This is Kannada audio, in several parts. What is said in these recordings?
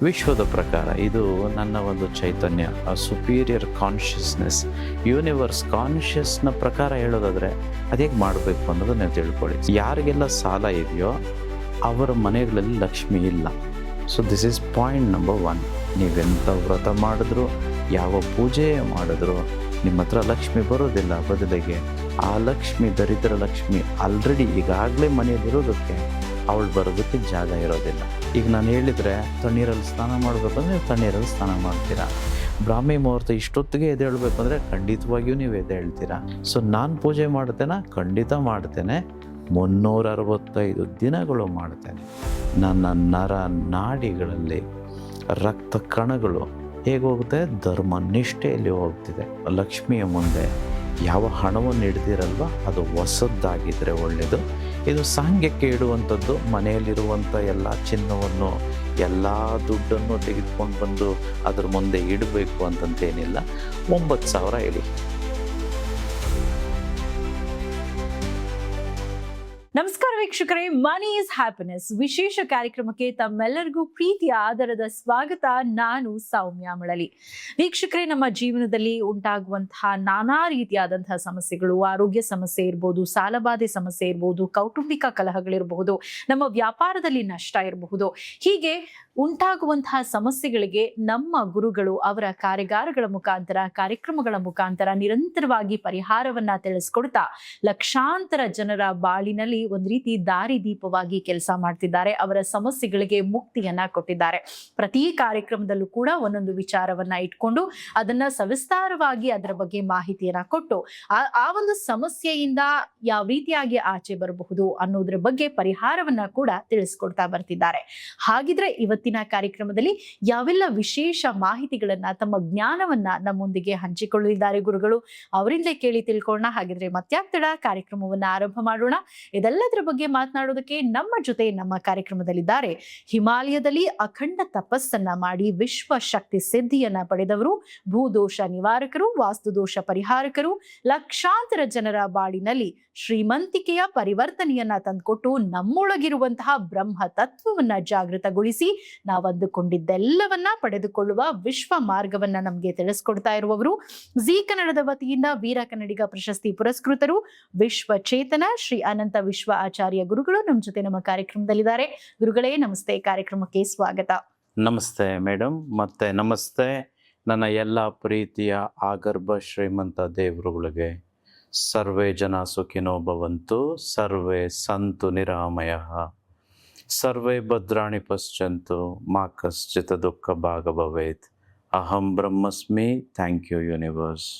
ವಿಶ್ವದ ಪ್ರಕಾರ ಇದು ನನ್ನ ಒಂದು ಚೈತನ್ಯ, ಸುಪೀರಿಯರ್ ಕಾನ್ಷಿಯಸ್ನೆಸ್, ಯೂನಿವರ್ಸ್ ಕಾನ್ಷಿಯಸ್ನ ಪ್ರಕಾರ ಹೇಳೋದಾದರೆ ಅದೇಗೆ ಮಾಡಬೇಕು ಅನ್ನೋದನ್ನ ತಿಳ್ಕೊಳ್ಳಿ. ಯಾರಿಗೆಲ್ಲ ಸಾಲ ಇದೆಯೋ ಅವರ ಮನೆಗಳಲ್ಲಿ ಲಕ್ಷ್ಮಿ ಇಲ್ಲ. So this is point number 1. ನೀವೆಂಥ ವ್ರತ ಮಾಡಿದ್ರು, ಯಾವ ಪೂಜೆ ಮಾಡಿದ್ರು ನಿಮ್ಮ ಹತ್ರ ಲಕ್ಷ್ಮಿ ಬರೋದಿಲ್ಲ. ಬದಲಿಗೆ ಆ ಲಕ್ಷ್ಮಿ, ದರಿದ್ರ ಲಕ್ಷ್ಮಿ ಆಲ್ರೆಡಿ ಈಗಾಗಲೇ ಮನೆಯಲ್ಲಿರೋದಕ್ಕೆ ಅವಳು ಬರೋದಕ್ಕೆ ಜಾಗ ಇರೋದಿಲ್ಲ. ಈಗ ನಾನು ಹೇಳಿದರೆ ತಣ್ಣೀರಲ್ಲಿ ಸ್ನಾನ ಮಾಡಬೇಕಂದ್ರೆ ನೀವು ತಣ್ಣೀರಲ್ಲಿ ಸ್ನಾನ ಮಾಡ್ತೀರಾ. ಬ್ರಾಹ್ಮಿ ಮುಹೂರ್ತ ಇಷ್ಟೊತ್ತಿಗೆ ಎದ್ದೇಳಬೇಕು ಅಂದರೆ ಖಂಡಿತವಾಗಿಯೂ ನೀವು ಎದ್ದೇಳ್ತೀರಾ. ಸೊ ನಾನು ಪೂಜೆ ಮಾಡ್ತೇನೆ, ಖಂಡಿತ ಮಾಡ್ತೇನೆ. 365 ದಿನಗಳು ಮಾಡ್ತೇನೆ. ನನ್ನ ನರ ನಾಡಿಗಳಲ್ಲಿ ರಕ್ತ ಕಣಗಳು ಹೇಗೆ ಹೋಗುತ್ತೆ? ಧರ್ಮ ನಿಷ್ಠೆಯಲ್ಲಿ ಹೋಗ್ತಿದೆ. ಲಕ್ಷ್ಮಿಯ ಮುಂದೆ ಯಾವ ಹಣವನ್ನು ಹಿಡ್ದಿರಲ್ವ ಅದು ಹೊಸದ್ದಾಗಿದ್ದರೆ ಒಳ್ಳೆಯದು. ಇದು ಸಾಂಗ್ಯಕ್ಕೆ ಇಡುವಂಥದ್ದು. ಮನೆಯಲ್ಲಿರುವಂಥ ಎಲ್ಲ ಚಿನ್ನವನ್ನು, ಎಲ್ಲ ದುಡ್ಡನ್ನು ತೆಗೆದುಕೊಂಡು ಬಂದು ಅದ್ರ ಮುಂದೆ ಇಡಬೇಕು ಅಂತಂತೇನಿಲ್ಲ. 9,000 ಇಡಿ. ನಮಸ್ಕಾರ ವೀಕ್ಷಕರೇ, ಮನಿ ಇಸ್ ಹ್ಯಾಪಿನೆಸ್ ವಿಶೇಷ ಕಾರ್ಯಕ್ರಮಕ್ಕೆ ತಮ್ಮೆಲ್ಲರಿಗೂ ಪ್ರೀತಿಯ ಆದರದ ಸ್ವಾಗತ. ನಾನು ಸೌಮ್ಯ ಮಳಲಿ. ವೀಕ್ಷಕರೇ, ನಮ್ಮ ಜೀವನದಲ್ಲಿ ಉಂಟಾಗುವಂತಹ ನಾನಾ ರೀತಿಯಾದಂತಹ ಸಮಸ್ಯೆಗಳು, ಆರೋಗ್ಯ ಸಮಸ್ಯೆ ಇರಬಹುದು, ಸಾಲಬಾಧೆ ಸಮಸ್ಯೆ ಇರಬಹುದು, ಕೌಟುಂಬಿಕ ಕಲಹಗಳಿರಬಹುದು, ನಮ್ಮ ವ್ಯಾಪಾರದಲ್ಲಿ ನಷ್ಟ ಇರಬಹುದು. ಹೀಗೆ ಉಂಟಾಗುವಂತಹ ಸಮಸ್ಯೆಗಳಿಗೆ ನಮ್ಮ ಗುರುಗಳು ಅವರ ಕಾರ್ಯಾಗಾರಗಳ ಮುಖಾಂತರ, ಕಾರ್ಯಕ್ರಮಗಳ ಮುಖಾಂತರ ನಿರಂತರವಾಗಿ ಪರಿಹಾರವನ್ನ ತಿಳಿಸ್ಕೊಡ್ತಾ ಲಕ್ಷಾಂತರ ಜನರ ಬಾಳಿನಲ್ಲಿ ಒಂದು ರೀತಿ ದಾರಿ ದೀಪವಾಗಿ ಕೆಲಸ ಮಾಡ್ತಿದ್ದಾರೆ. ಅವರ ಸಮಸ್ಯೆಗಳಿಗೆ ಮುಕ್ತಿಯನ್ನ ಕೊಟ್ಟಿದ್ದಾರೆ. ಪ್ರತಿ ಕಾರ್ಯಕ್ರಮದಲ್ಲೂ ಕೂಡ ಒಂದೊಂದು ವಿಚಾರವನ್ನ ಇಟ್ಕೊಂಡು ಅದನ್ನ ಸವಿಸ್ತಾರವಾಗಿ ಅದರ ಬಗ್ಗೆ ಮಾಹಿತಿಯನ್ನ ಕೊಟ್ಟು ಆ ಒಂದು ಸಮಸ್ಯೆಯಿಂದ ಯಾವ ರೀತಿಯಾಗಿ ಆಚೆ ಬರಬಹುದು ಅನ್ನೋದ್ರ ಬಗ್ಗೆ ಪರಿಹಾರವನ್ನ ಕೂಡ ತಿಳಿಸ್ಕೊಡ್ತಾ ಬರ್ತಿದ್ದಾರೆ. ಹಾಗಿದ್ರೆ ಇವತ್ತಿನ ಕಾರ್ಯಕ್ರಮದಲ್ಲಿ ಯಾವೆಲ್ಲ ವಿಶೇಷ ಮಾಹಿತಿಗಳನ್ನ, ತಮ್ಮ ಜ್ಞಾನವನ್ನ ನಮ್ಮೊಂದಿಗೆ ಹಂಚಿಕೊಳ್ಳಲಿದ್ದಾರೆ ಗುರುಗಳು. ಅವರಿಂದಲೇ ಕೇಳಿ ತಿಳ್ಕೊಳ್ಳೋಣ. ಹಾಗಿದ್ರೆ ಮತ್ಯಾಕ್ ತಡ, ಕಾರ್ಯಕ್ರಮವನ್ನ ಆರಂಭ ಮಾಡೋಣ. ಇದೆಲ್ಲದರ ಬಗ್ಗೆ ಮಾತನಾಡೋದಕ್ಕೆ ನಮ್ಮ ಜೊತೆ ನಮ್ಮ ಕಾರ್ಯಕ್ರಮದಲ್ಲಿದ್ದಾರೆ ಹಿಮಾಲಯದಲ್ಲಿ ಅಖಂಡ ತಪಸ್ಸನ್ನ ಮಾಡಿ ವಿಶ್ವ ಶಕ್ತಿ ಸಿದ್ಧಿಯನ್ನ ಪಡೆದವರು, ಭೂದೋಷ ನಿವಾರಕರು, ವಾಸ್ತುದೋಷ ಪರಿಹಾರಕರು, ಲಕ್ಷಾಂತರ ಜನರ ಬಾಳಿನಲ್ಲಿ ಶ್ರೀಮಂತಿಕೆಯ ಪರಿವರ್ತನೆಯನ್ನ ತಂದುಕೊಟ್ಟು ನಮ್ಮೊಳಗಿರುವಂತಹ ಬ್ರಹ್ಮ ತತ್ವವನ್ನ ಜಾಗೃತಗೊಳಿಸಿ ನಾವಂದುಕೊಂಡಿದ್ದೆಲ್ಲವನ್ನ ಪಡೆದುಕೊಳ್ಳುವ ವಿಶ್ವ ಮಾರ್ಗವನ್ನ ನಮ್ಗೆ ತಿಳಿಸ್ಕೊಡ್ತಾ ಇರುವವರು, ಜೀ ಕನ್ನಡದ ವತಿಯಿಂದ ವೀರ ಕನ್ನಡಿಗ ಪ್ರಶಸ್ತಿ ಪುರಸ್ಕೃತರು, ವಿಶ್ವ ಚೇತನ ಶ್ರೀ ಅನಂತ ವಿಶ್ವ ಆಚಾರ್ಯ ಗುರುಗಳು ನಮ್ಮ ಜೊತೆ ನಮ್ಮ ಕಾರ್ಯಕ್ರಮದಲ್ಲಿದ್ದಾರೆ. ಗುರುಗಳೇ ನಮಸ್ತೆ, ಕಾರ್ಯಕ್ರಮಕ್ಕೆ ಸ್ವಾಗತ. ನಮಸ್ತೆ ಮೇಡಮ್, ಮತ್ತೆ ನಮಸ್ತೆ ನನ್ನ ಎಲ್ಲ ಪ್ರೀತಿಯ ಆಗರ್ಭ ಶ್ರೀಮಂತ ದೇವರುಗಳಿಗೆ. ಸರ್ವೇ ಜನ ಸುಖಿನೋ ಭವಂತು, ಸರ್ವೇ ಸಂತು ನಿರಾಮಯಃ, ಸರ್ವೇ ಭದ್ರಾಣಿ ಪಶ್ಯಂತು, ಮಾ ಕಶ್ಚಿತ್ ದುಃಖ ಭಾಗ ಭವೇತ್. ಅಹಂ ಬ್ರಹ್ಮಸ್ಮಿ. Thank you universe.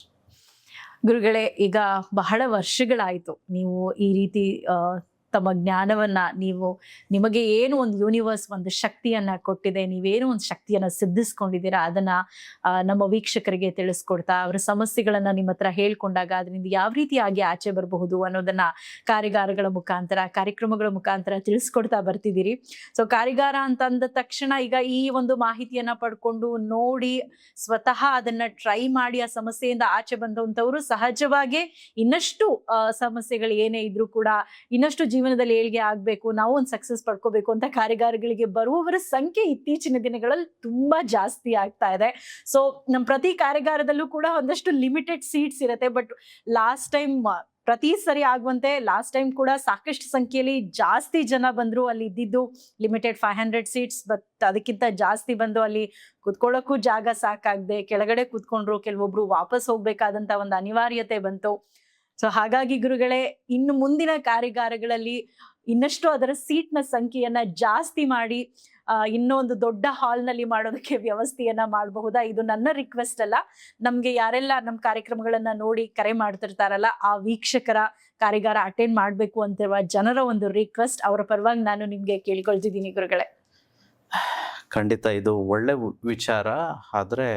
ಗುರುಗಳೇ, ಈಗ ಬಹಳ ವರ್ಷಗಳಾಯಿತು ನೀವು ಈ ರೀತಿ ತಮ್ಮ ಜ್ಞಾನವನ್ನ, ನಿಮಗೆ ಏನು ಒಂದು ಯೂನಿವರ್ಸ್ ಒಂದು ಶಕ್ತಿಯನ್ನ ಕೊಟ್ಟಿದೆ, ನೀವೇನು ಒಂದು ಶಕ್ತಿಯನ್ನ ಸಿದ್ಧಿಸ್ಕೊಂಡಿದ್ದೀರಾ ಅದನ್ನ ನಮ್ಮ ವೀಕ್ಷಕರಿಗೆ ತಿಳಿಸ್ಕೊಡ್ತಾ, ಅವರ ಸಮಸ್ಯೆಗಳನ್ನ ನಿಮ್ಮ ಹತ್ರ ಹೇಳ್ಕೊಂಡಾಗ ಅದರಿಂದ ಯಾವ ರೀತಿಯಾಗಿ ಆಚೆ ಬರಬಹುದು ಅನ್ನೋದನ್ನ ಕಾರ್ಯಾಗಾರಗಳ ಮುಖಾಂತರ, ಕಾರ್ಯಕ್ರಮಗಳ ಮುಖಾಂತರ ತಿಳಿಸ್ಕೊಡ್ತಾ ಬರ್ತಿದ್ದೀರಿ. ಸೊ ಕಾರ್ಯಾಗಾರ ಅಂತ ಅಂದ ತಕ್ಷಣ ಈಗ ಈ ಒಂದು ಮಾಹಿತಿಯನ್ನ ಪಡ್ಕೊಂಡು ನೋಡಿ ಸ್ವತಃ ಅದನ್ನ ಟ್ರೈ ಮಾಡಿ ಆ ಸಮಸ್ಯೆಯಿಂದ ಆಚೆ ಬಂದಂಥವ್ರು ಸಹಜವಾಗಿ ಇನ್ನಷ್ಟು ಸಮಸ್ಯೆಗಳು ಏನೇ ಇದ್ರೂ ಕೂಡ ಇನ್ನಷ್ಟು ಜೀವನದಲ್ಲಿ ಏಳ್ಗೆ ಆಗ್ಬೇಕು, ನಾವು ಒಂದು ಸಕ್ಸಸ್ ಪಡ್ಕೋಬೇಕು ಅಂತ ಕಾರ್ಯಾಗಾರಗಳಿಗೆ ಬರುವವರ ಸಂಖ್ಯೆ ಇತ್ತೀಚಿನ ದಿನಗಳಲ್ಲಿ ತುಂಬಾ ಜಾಸ್ತಿ ಆಗ್ತಾ ಇದೆ. ಸೊ ನಮ್ಮ ಪ್ರತಿ ಕಾರ್ಯಾಗಾರದಲ್ಲೂ ಕೂಡ ಒಂದಷ್ಟು ಲಿಮಿಟೆಡ್ ಸೀಟ್ಸ್ ಇರುತ್ತೆ. ಬಟ್ ಲಾಸ್ಟ್ ಟೈಮ್ ಪ್ರತಿ ಸರಿ ಆಗುವಂತೆ ಲಾಸ್ಟ್ ಟೈಮ್ ಕೂಡ ಸಾಕಷ್ಟು ಸಂಖ್ಯೆಯಲ್ಲಿ ಜಾಸ್ತಿ ಜನ ಬಂದ್ರು. ಅಲ್ಲಿ ಇದ್ದಿದ್ದು ಲಿಮಿಟೆಡ್ 500 ಸೀಟ್ಸ್, ಬಟ್ ಅದಕ್ಕಿಂತ ಜಾಸ್ತಿ ಬಂದು ಅಲ್ಲಿ ಕುತ್ಕೊಳ್ಳೋಕ್ಕೂ ಜಾಗ ಸಾಕಾಗದೆ ಕೆಳಗಡೆ ಕುತ್ಕೊಂಡ್ರು. ಕೆಲವೊಬ್ರು ವಾಪಸ್ ಹೋಗ್ಬೇಕಾದಂತ ಒಂದು ಅನಿವಾರ್ಯತೆ ಬಂತು. ಸೊ ಹಾಗಾಗಿ ಗುರುಗಳೇ, ಇನ್ನು ಮುಂದಿನ ಕಾರ್ಯಾಗಾರಗಳಲ್ಲಿ ಇನ್ನಷ್ಟು ಅದರ ಸೀಟ್ನ ಸಂಖ್ಯೆಯನ್ನ ಜಾಸ್ತಿ ಮಾಡಿ ಇನ್ನೊಂದು ದೊಡ್ಡ ಹಾಲ್ನಲ್ಲಿ ಮಾಡೋದಕ್ಕೆ ವ್ಯವಸ್ಥೆಯನ್ನ ಮಾಡಬಹುದಾ? ಇದು ನನ್ನ ರಿಕ್ವೆಸ್ಟ್ ಅಲ್ಲ, ನಮ್ಗೆ ಯಾರೆಲ್ಲ ನಮ್ಮ ಕಾರ್ಯಕ್ರಮಗಳನ್ನ ನೋಡಿ ಕರೆ ಮಾಡ್ತಿರ್ತಾರಲ್ಲ ಆ ವೀಕ್ಷಕರ ಕಾರ್ಯಾಗಾರ ಅಟೆಂಡ್ ಮಾಡ್ಬೇಕು ಅಂತಿರುವ ಜನರ ಒಂದು ರಿಕ್ವೆಸ್ಟ್. ಅವರ ಪರವಾಗಿ ನಾನು ನಿಮ್ಗೆ ಕೇಳ್ಕೊಳ್ತಿದ್ದೀನಿ ಗುರುಗಳೇ. ಖಂಡಿತ ಇದು ಒಳ್ಳೆ ವಿಚಾರ. ಆದರೆ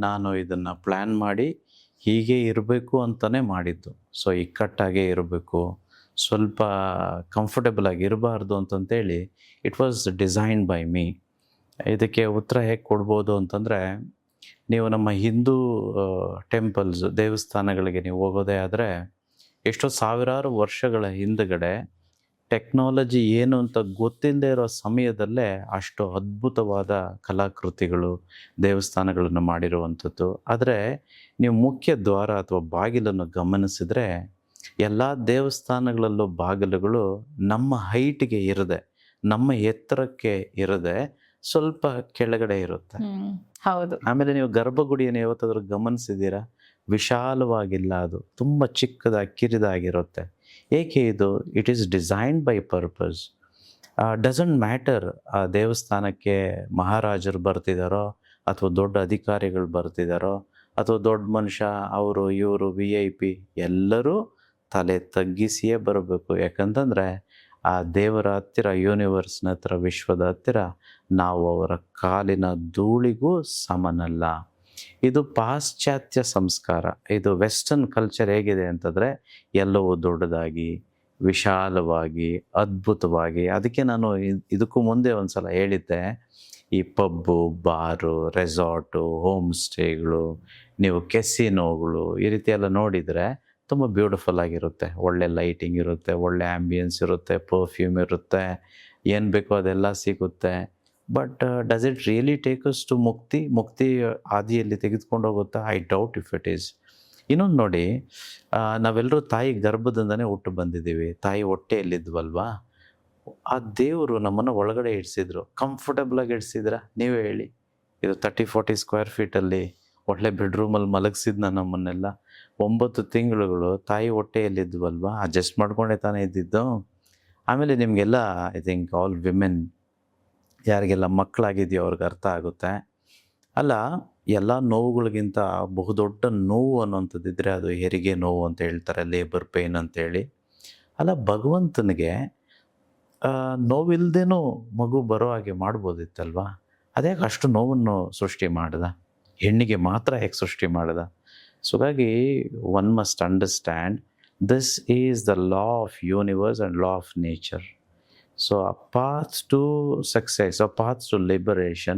ನಾನು ಇದನ್ನು ಪ್ಲ್ಯಾನ್ ಮಾಡಿ ಹೀಗೆ ಇರಬೇಕು ಅಂತಲೇ ಮಾಡಿದ್ದು. ಸೊ ಇಕ್ಕಟ್ಟಾಗೇ ಇರಬೇಕು, ಸ್ವಲ್ಪ ಕಂಫರ್ಟಬಲ್ ಆಗಿ ಇರಬಾರ್ದು ಅಂತಂತೇಳಿ it was designed by me. ಇದಕ್ಕೆ ಉತ್ತರ ಹೇಗೆ ಕೊಡ್ಬೋದು ಅಂತಂದರೆ, ನೀವು ನಮ್ಮ ಹಿಂದೂ ಟೆಂಪಲ್ಸ್, ದೇವಸ್ಥಾನಗಳಿಗೆ ನೀವು ಹೋಗೋದೇ ಆದರೆ ಎಷ್ಟೋ ಸಾವಿರಾರು ವರ್ಷಗಳ ಹಿಂದುಗಡೆ ಟೆಕ್ನಾಲಜಿ ಏನು ಅಂತ ಗೊತ್ತಿಲ್ಲದೆ ಇರೋ ಸಮಯದಲ್ಲೇ ಅಷ್ಟು ಅದ್ಭುತವಾದ ಕಲಾಕೃತಿಗಳು, ದೇವಸ್ಥಾನಗಳನ್ನು ಮಾಡಿರುವಂಥದ್ದು. ಆದರೆ ನೀವು ಮುಖ್ಯ ದ್ವಾರ ಅಥವಾ ಬಾಗಿಲನ್ನು ಗಮನಿಸಿದರೆ ಎಲ್ಲ ದೇವಸ್ಥಾನಗಳಲ್ಲೂ ಬಾಗಿಲುಗಳು ನಮ್ಮ ಹೈಟ್ಗೆ ಇರದೆ, ನಮ್ಮ ಎತ್ತರಕ್ಕೆ ಇರದೆ ಸ್ವಲ್ಪ ಕೆಳಗಡೆ ಇರುತ್ತೆ. ಹೌದು. ಆಮೇಲೆ ನೀವು ಗರ್ಭಗುಡಿಯನ್ನು ಯಾವತ್ತಾದ್ರೂ ಗಮನಿಸಿದ್ದೀರಾ? ವಿಶಾಲವಾಗಿಲ್ಲ, ಅದು ತುಂಬ ಚಿಕ್ಕದಾಗಿ ಕಿರಿದಾಗಿರುತ್ತೆ. ಏಕೆ ಇದು? It is designed by purpose. Doesn't matter ಆ ದೇವಸ್ಥಾನಕ್ಕೆ ಮಹಾರಾಜರು ಬರ್ತಿದ್ದಾರೋ ಅಥವಾ ದೊಡ್ಡ ಅಧಿಕಾರಿಗಳು ಬರ್ತಿದ್ದಾರೋ ಅಥವಾ ದೊಡ್ಡ ಮನುಷ್ಯ ಅವರು ಇವರು VIP, ಎಲ್ಲರೂ ತಲೆ ತಗ್ಗಿಸಿಯೇ ಬರಬೇಕು. ಯಾಕಂತಂದರೆ ಆ ದೇವರ ಹತ್ತಿರ, ಯೂನಿವರ್ಸ್ನ ಹತ್ರ, ವಿಶ್ವದ ಹತ್ತಿರ ನಾವು ಅವರ ಕಾಲಿನ ಧೂಳಿಗೂ ಸಮನಲ್ಲ. ಇದು ಪಾಶ್ಚಾತ್ಯ ಸಂಸ್ಕಾರ. ಇದು ವೆಸ್ಟರ್ನ್ ಕಲ್ಚರ್ ಹೇಗಿದೆ ಅಂತಂದರೆ ಎಲ್ಲವೂ ದೊಡ್ಡದಾಗಿ, ವಿಶಾಲವಾಗಿ, ಅದ್ಭುತವಾಗಿ. ಅದಕ್ಕೆ ನಾನು ಇದಕ್ಕೂ ಮುಂದೆ ಒಂದು ಸಲ ಹೇಳಿದ್ದೆ, ಈ ಪಬ್ಬು, ಬಾರು, ರೆಸಾರ್ಟು, ಹೋಮ್ ಸ್ಟೇಗಳು, ನೀವು ಕೆಸಿನೋಗಳು ಈ ರೀತಿ ಎಲ್ಲ ನೋಡಿದರೆ ತುಂಬ ಬ್ಯೂಟಿಫುಲ್ ಆಗಿರುತ್ತೆ. ಒಳ್ಳೆ ಲೈಟಿಂಗ್ ಇರುತ್ತೆ, ಒಳ್ಳೆ ಆ್ಯಂಬಿಯನ್ಸ್ ಇರುತ್ತೆ, ಪರ್ಫ್ಯೂಮ್ ಇರುತ್ತೆ, ಏನು ಬೇಕೋ ಅದೆಲ್ಲ ಸಿಗುತ್ತೆ. But does it really take us to ಮುಕ್ತಿ ಹಾದಿಯಲ್ಲಿ ತೆಗೆದುಕೊಂಡು ಹೋಗುತ್ತಾ? I doubt if it is. ಇನ್ನೊಂದು ನೋಡಿ, ನಾವೆಲ್ಲರೂ ತಾಯಿ ಗರ್ಭದಿಂದನೇ ಹುಟ್ಟು ಬಂದಿದ್ದೀವಿ, ತಾಯಿ ಹೊಟ್ಟೆಯಲ್ಲಿದ್ವಲ್ವಾ? ಆ ದೇವರು ನಮ್ಮನ್ನು ಒಳಗಡೆ ಇಡಿಸಿದ್ರು. ಕಂಫರ್ಟಬಲಾಗಿ ಇಡಿಸಿದ್ರ? ನೀವೇ ಹೇಳಿ. ಇದು 30-40 ಸ್ಕ್ವೇರ್ ಫೀಟಲ್ಲಿ ಒಳ್ಳೆ ಬೆಡ್ರೂಮಲ್ಲಿ ಮಲಗಿಸಿದ್ನ ನಮ್ಮನ್ನೆಲ್ಲ. 9 ತಿಂಗಳುಗಳು ತಾಯಿ ಹೊಟ್ಟೆಯಲ್ಲಿದ್ವಲ್ವಾ? ಅಡ್ಜಸ್ಟ್ ಮಾಡ್ಕೊಂಡೇ ತಾನೇ ಇದ್ದಿದ್ದು. ಆಮೇಲೆ ನಿಮಗೆಲ್ಲ, ಐ ಥಿಂಕ್ ಆಲ್ ವಿಮೆನ್, ಯಾರಿಗೆಲ್ಲ ಮಕ್ಕಳಾಗಿದೆಯೋ ಅವ್ರಿಗೆ ಅರ್ಥ ಆಗುತ್ತೆ. ಅಲ್ಲ, ಎಲ್ಲ ನೋವುಗಳಿಗಿಂತ ಬಹುದೊಡ್ಡ ನೋವು ಅನ್ನೋಂಥದ್ದಿದ್ರೆ ಅದು ಹೆರಿಗೆ ನೋವು ಅಂತ ಹೇಳ್ತಾರೆ, ಲೇಬರ್ ಪೇಯ್ನ್ ಅಂತೇಳಿ. ಅಲ್ಲ, ಭಗವಂತನಿಗೆ ನೋವಿಲ್ಲದೇನೂ ಮಗು ಬರೋ ಹಾಗೆ ಮಾಡ್ಬೋದಿತ್ತಲ್ವಾ? ಅದ್ಯಾಕೆ ಅಷ್ಟು ನೋವನ್ನು ಸೃಷ್ಟಿ ಮಾಡ್ದ? ಹೆಣ್ಣಿಗೆ ಮಾತ್ರ ಹೇಗೆ ಸೃಷ್ಟಿ ಮಾಡ್ದ? ಸೊ ಹಾಗಾಗಿ one must understand this is the law of universe and law of nature. So a path to success, a path to liberation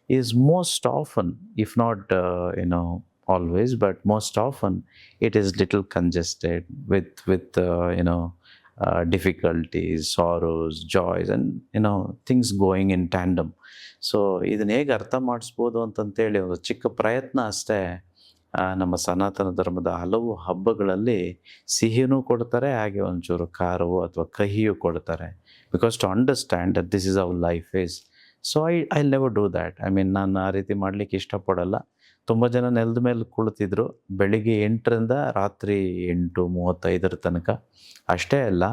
is most often, if not always, but most often it is little congested with difficulties, sorrows, joys, and things going in tandem. So ಇದನ್ನ ಹೇಗೆ ಅರ್ಥ ಮಾಡಿಸ್ಬೋದು ಅಂತಂತೇಳಿ ಒಂದು ಚಿಕ್ಕ ಪ್ರಯತ್ನ ಅಷ್ಟೇ. ನಮ್ಮ ಸನಾತನ ಧರ್ಮದ ಹಲವು ಹಬ್ಬಗಳಲ್ಲಿ ಸಿಹಿನೂ ಕೊಡ್ತಾರೆ, ಹಾಗೆ ಒಂಚೂರು ಖಾರವೋ ಅಥವಾ ಕಹಿಯೂ ಕೊಡ್ತಾರೆ. Because to understand that this is our life is. So I never do that. I mean, ನಾನು ಆ ರೀತಿ ಮಾಡಲಿಕ್ಕೆ ಇಷ್ಟಪಡಲ್ಲ. ತುಂಬ ಜನ ನೆಲದ ಮೇಲೆ ಕುಳಿತಿದ್ರು ಬೆಳಿಗ್ಗೆ 8ರಿಂದ ರಾತ್ರಿ 8:35 ತನಕ. ಅಷ್ಟೇ ಅಲ್ಲ,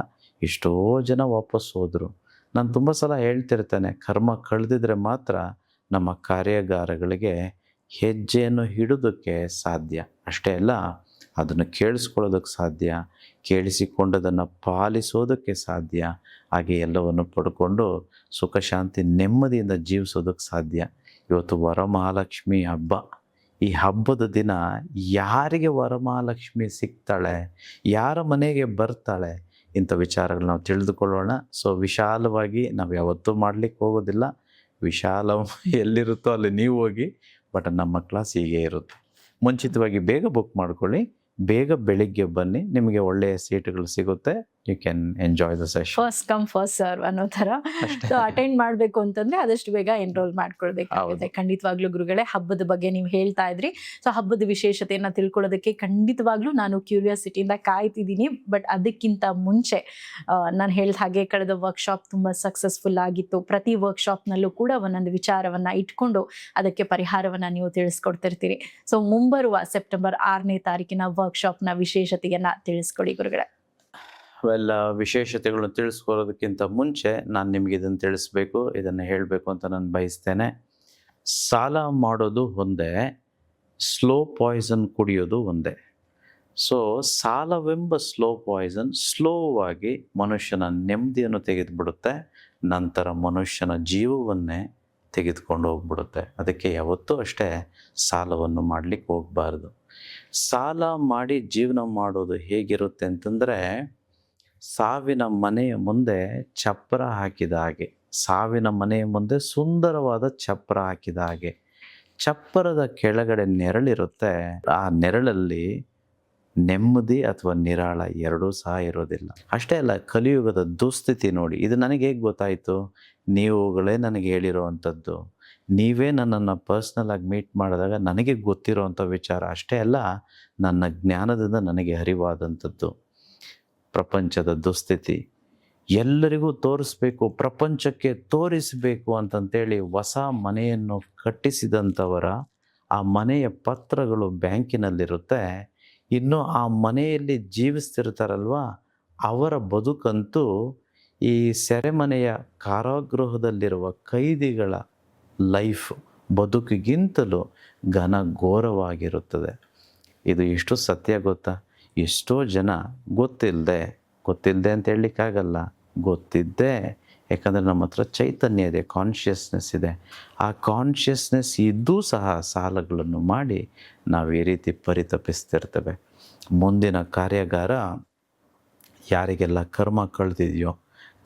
ಎಷ್ಟೋ ಜನ ವಾಪಸ್ ಹೋದರು. ನಾನು ತುಂಬ ಸಲ ಹೇಳ್ತಿರ್ತೇನೆ, ಕರ್ಮ ಕಳೆದಿದ್ರೆ ಮಾತ್ರ ನಮ್ಮ ಕಾರ್ಯಾಗಾರಗಳಿಗೆ ಹೆಜ್ಜೆಯನ್ನು ಹಿಡೋದಕ್ಕೆ ಸಾಧ್ಯ. ಅಷ್ಟೇ ಅಲ್ಲ, ಅದನ್ನು ಕೇಳಿಸ್ಕೊಳ್ಳೋದಕ್ಕೆ ಸಾಧ್ಯ, ಕೇಳಿಸಿಕೊಂಡದನ್ನು ಪಾಲಿಸೋದಕ್ಕೆ ಸಾಧ್ಯ, ಹಾಗೆ ಎಲ್ಲವನ್ನು ಪಡ್ಕೊಂಡು ಸುಖ ಶಾಂತಿ ನೆಮ್ಮದಿಯಿಂದ ಜೀವಿಸೋದಕ್ಕೆ ಸಾಧ್ಯ. ಇವತ್ತು ವರಮಹಾಲಕ್ಷ್ಮಿ ಹಬ್ಬ. ಈ ಹಬ್ಬದ ದಿನ ಯಾರಿಗೆ ವರಮಹಾಲಕ್ಷ್ಮಿ ಸಿಗ್ತಾಳೆ, ಯಾರ ಮನೆಗೆ ಬರ್ತಾಳೆ, ಇಂಥ ವಿಚಾರಗಳು ನಾವು ತಿಳಿದುಕೊಳ್ಳೋಣ. ಸೊ ವಿಶಾಲವಾಗಿ ನಾವು ಯಾವತ್ತೂ ಮಾಡಲಿಕ್ಕೆ ಹೋಗೋದಿಲ್ಲ. ವಿಶಾಲ ಎಲ್ಲಿರುತ್ತೋ ಅಲ್ಲಿ ನೀವು ಹೋಗಿ, ಬಟ್ ನಮ್ಮ ಕ್ಲಾಸ್ ಹೀಗೆ ಇರುತ್ತೆ. ಮುಂಚಿತವಾಗಿ ಬೇಗ ಬುಕ್ ಮಾಡ್ಕೊಳ್ಳಿ, ಬೇಗ ಬೆಳಿಗ್ಗೆ ಬನ್ನಿ, ನಿಮಗೆ ಒಳ್ಳೆಯ ಸೀಟುಗಳು ಸಿಗುತ್ತೆ. You can enjoy the session. First come first serve ಅನ್ನೋ ಥರ. ಸೊ ಅಟೆಂಡ್ ಮಾಡಬೇಕು ಅಂತಂದ್ರೆ ಆದಷ್ಟು ಬೇಗ ಎನ್ರೋಲ್ ಮಾಡ್ಕೊಳ್ಬೇಕಾಗುತ್ತೆ. ಖಂಡಿತವಾಗ್ಲೂ ಗುರುಗಳೇ, ಹಬ್ಬದ ಬಗ್ಗೆ ನೀವು ಹೇಳ್ತಾ ಇದ್ರಿ. ಸೊ ಹಬ್ಬದ ವಿಶೇಷತೆಯನ್ನ ತಿಳ್ಕೊಳ್ಳೋದಕ್ಕೆ ಖಂಡಿತವಾಗ್ಲೂ ನಾನು ಕ್ಯೂರಿಯಾಸಿಟಿಯಿಂದ ಕಾಯ್ತಿದ್ದೀನಿ. ಬಟ್ ಅದಕ್ಕಿಂತ ಮುಂಚೆ ನಾನು ಹೇಳಿದ ಹಾಗೆ ಕಳೆದ ವರ್ಕ್ಶಾಪ್ ತುಂಬ ಸಕ್ಸಸ್ಫುಲ್ ಆಗಿತ್ತು. ಪ್ರತಿ ವರ್ಕ್ಶಾಪ್ನಲ್ಲೂ ಕೂಡ ಒಂದೊಂದು ವಿಚಾರವನ್ನ ಇಟ್ಕೊಂಡು ಅದಕ್ಕೆ ಪರಿಹಾರವನ್ನ ನೀವು ತಿಳಿಸ್ಕೊಡ್ತಿರ್ತೀರಿ. ಸೊ ಮುಂಬರುವ ಸೆಪ್ಟೆಂಬರ್ 6ನೇ ತಾರೀಕಿನ ವರ್ಕ್ಶಾಪ್ನ ವಿಶೇಷತೆಯನ್ನ ತಿಳಿಸ್ಕೊಡಿ ಗುರುಗಳೇ. ವಿಶೇಷತೆಗಳನ್ನು ತಿಳಿಸ್ಕೊಡೋದಕ್ಕಿಂತ ಮುಂಚೆ ನಾನು ನಿಮಗೆ ಇದನ್ನು ತಿಳಿಸ್ಬೇಕು, ಇದನ್ನು ಹೇಳಬೇಕು ಅಂತ ನಾನು ಬಯಸ್ತೇನೆ. ಸಾಲ ಮಾಡೋದು ಒಂದೇ, ಸ್ಲೋ ಪಾಯ್ಸನ್ ಕುಡಿಯೋದು ಒಂದೇ. ಸೊ ಸಾಲವೆಂಬ ಸ್ಲೋ ಪಾಯ್ಸನ್ ಸ್ಲೋವಾಗಿ ಮನುಷ್ಯನ ನೆಮ್ಮದಿಯನ್ನು ತೆಗೆದುಬಿಡುತ್ತೆ, ನಂತರ ಮನುಷ್ಯನ ಜೀವವನ್ನೇ ತೆಗೆದುಕೊಂಡು ಹೋಗ್ಬಿಡುತ್ತೆ. ಅದಕ್ಕೆ ಯಾವತ್ತೂ ಅಷ್ಟೇ ಸಾಲವನ್ನು ಮಾಡಲಿಕ್ಕೆ ಹೋಗಬಾರ್ದು. ಸಾಲ ಮಾಡಿ ಜೀವನ ಮಾಡೋದು ಹೇಗಿರುತ್ತೆ ಅಂತಂದರೆ, ಸಾವಿನ ಮನೆಯ ಮುಂದೆ ಚಪ್ಪರ ಹಾಕಿದ ಹಾಗೆ, ಸಾವಿನ ಮನೆಯ ಮುಂದೆ ಸುಂದರವಾದ ಚಪ್ಪರ ಹಾಕಿದ ಹಾಗೆ. ಚಪ್ಪರದ ಕೆಳಗಡೆ ನೆರಳಿರುತ್ತೆ, ಆ ನೆರಳಲ್ಲಿ ನೆಮ್ಮದಿ ಅಥವಾ ನಿರಾಳ ಎರಡೂ ಸಹ ಇರೋದಿಲ್ಲ. ಅಷ್ಟೇ ಅಲ್ಲ, ಕಲಿಯುಗದ ದುಸ್ಥಿತಿ ನೋಡಿ. ಇದು ನನಗೆ ಹೇಗೆ ಗೊತ್ತಾಯಿತು? ನೀವುಗಳೇ ನನಗೆ ಹೇಳಿರೋವಂಥದ್ದು. ನೀವೇ ನನ್ನನ್ನು ಪರ್ಸ್ನಲಾಗಿ ಮೀಟ್ ಮಾಡಿದಾಗ ನನಗೆ ಗೊತ್ತಿರೋವಂಥ ವಿಚಾರ. ಅಷ್ಟೇ ಅಲ್ಲ, ನನ್ನ ಜ್ಞಾನದಿಂದ ನನಗೆ ಅರಿವಾದಂಥದ್ದು. ಪ್ರಪಂಚದ ದುಸ್ಥಿತಿ ಎಲ್ಲರಿಗೂ ತೋರಿಸ್ಬೇಕು, ಪ್ರಪಂಚಕ್ಕೆ ತೋರಿಸಬೇಕು ಅಂತಂತೇಳಿ ಹೊಸ ಮನೆಯನ್ನು ಕಟ್ಟಿಸಿದಂಥವರ ಆ ಮನೆಯ ಪತ್ರಗಳು ಬ್ಯಾಂಕಿನಲ್ಲಿರುತ್ತೆ. ಇನ್ನು ಆ ಮನೆಯಲ್ಲಿ ಜೀವಿಸ್ತಿರ್ತಾರಲ್ವ, ಅವರ ಬದುಕಂತೂ ಈ ಸೆರೆಮನೆಯ ಕಾರಾಗೃಹದಲ್ಲಿರುವ ಕೈದಿಗಳ ಲೈಫ್ ಬದುಕಿಗಿಂತಲೂ ಘನಘೋರವಾಗಿರುತ್ತದೆ. ಇದು ಎಷ್ಟು ಸತ್ಯ ಗೊತ್ತಾ? ಎಷ್ಟೋ ಜನ ಗೊತ್ತಿಲ್ಲದೆ ಅಂತ ಹೇಳಲಿಕ್ಕಾಗಲ್ಲ, ಗೊತ್ತಿದ್ದೇ. ಯಾಕಂದರೆ ನಮ್ಮ ಹತ್ರ ಚೈತನ್ಯ ಇದೆ, ಕಾನ್ಷಿಯಸ್ನೆಸ್ ಇದೆ. ಆ ಕಾನ್ಷಿಯಸ್ನೆಸ್ ಇದ್ದೂ ಸಹ ಸಾಲಗಳನ್ನು ಮಾಡಿ ನಾವು ಈ ರೀತಿ ಪರಿತಪಿಸ್ತಿರ್ತೇವೆ. ಮುಂದಿನ ಕಾರ್ಯಾಗಾರ ಯಾರಿಗೆಲ್ಲ ಕರ್ಮ ಕಳೆದಿದೆಯೋ,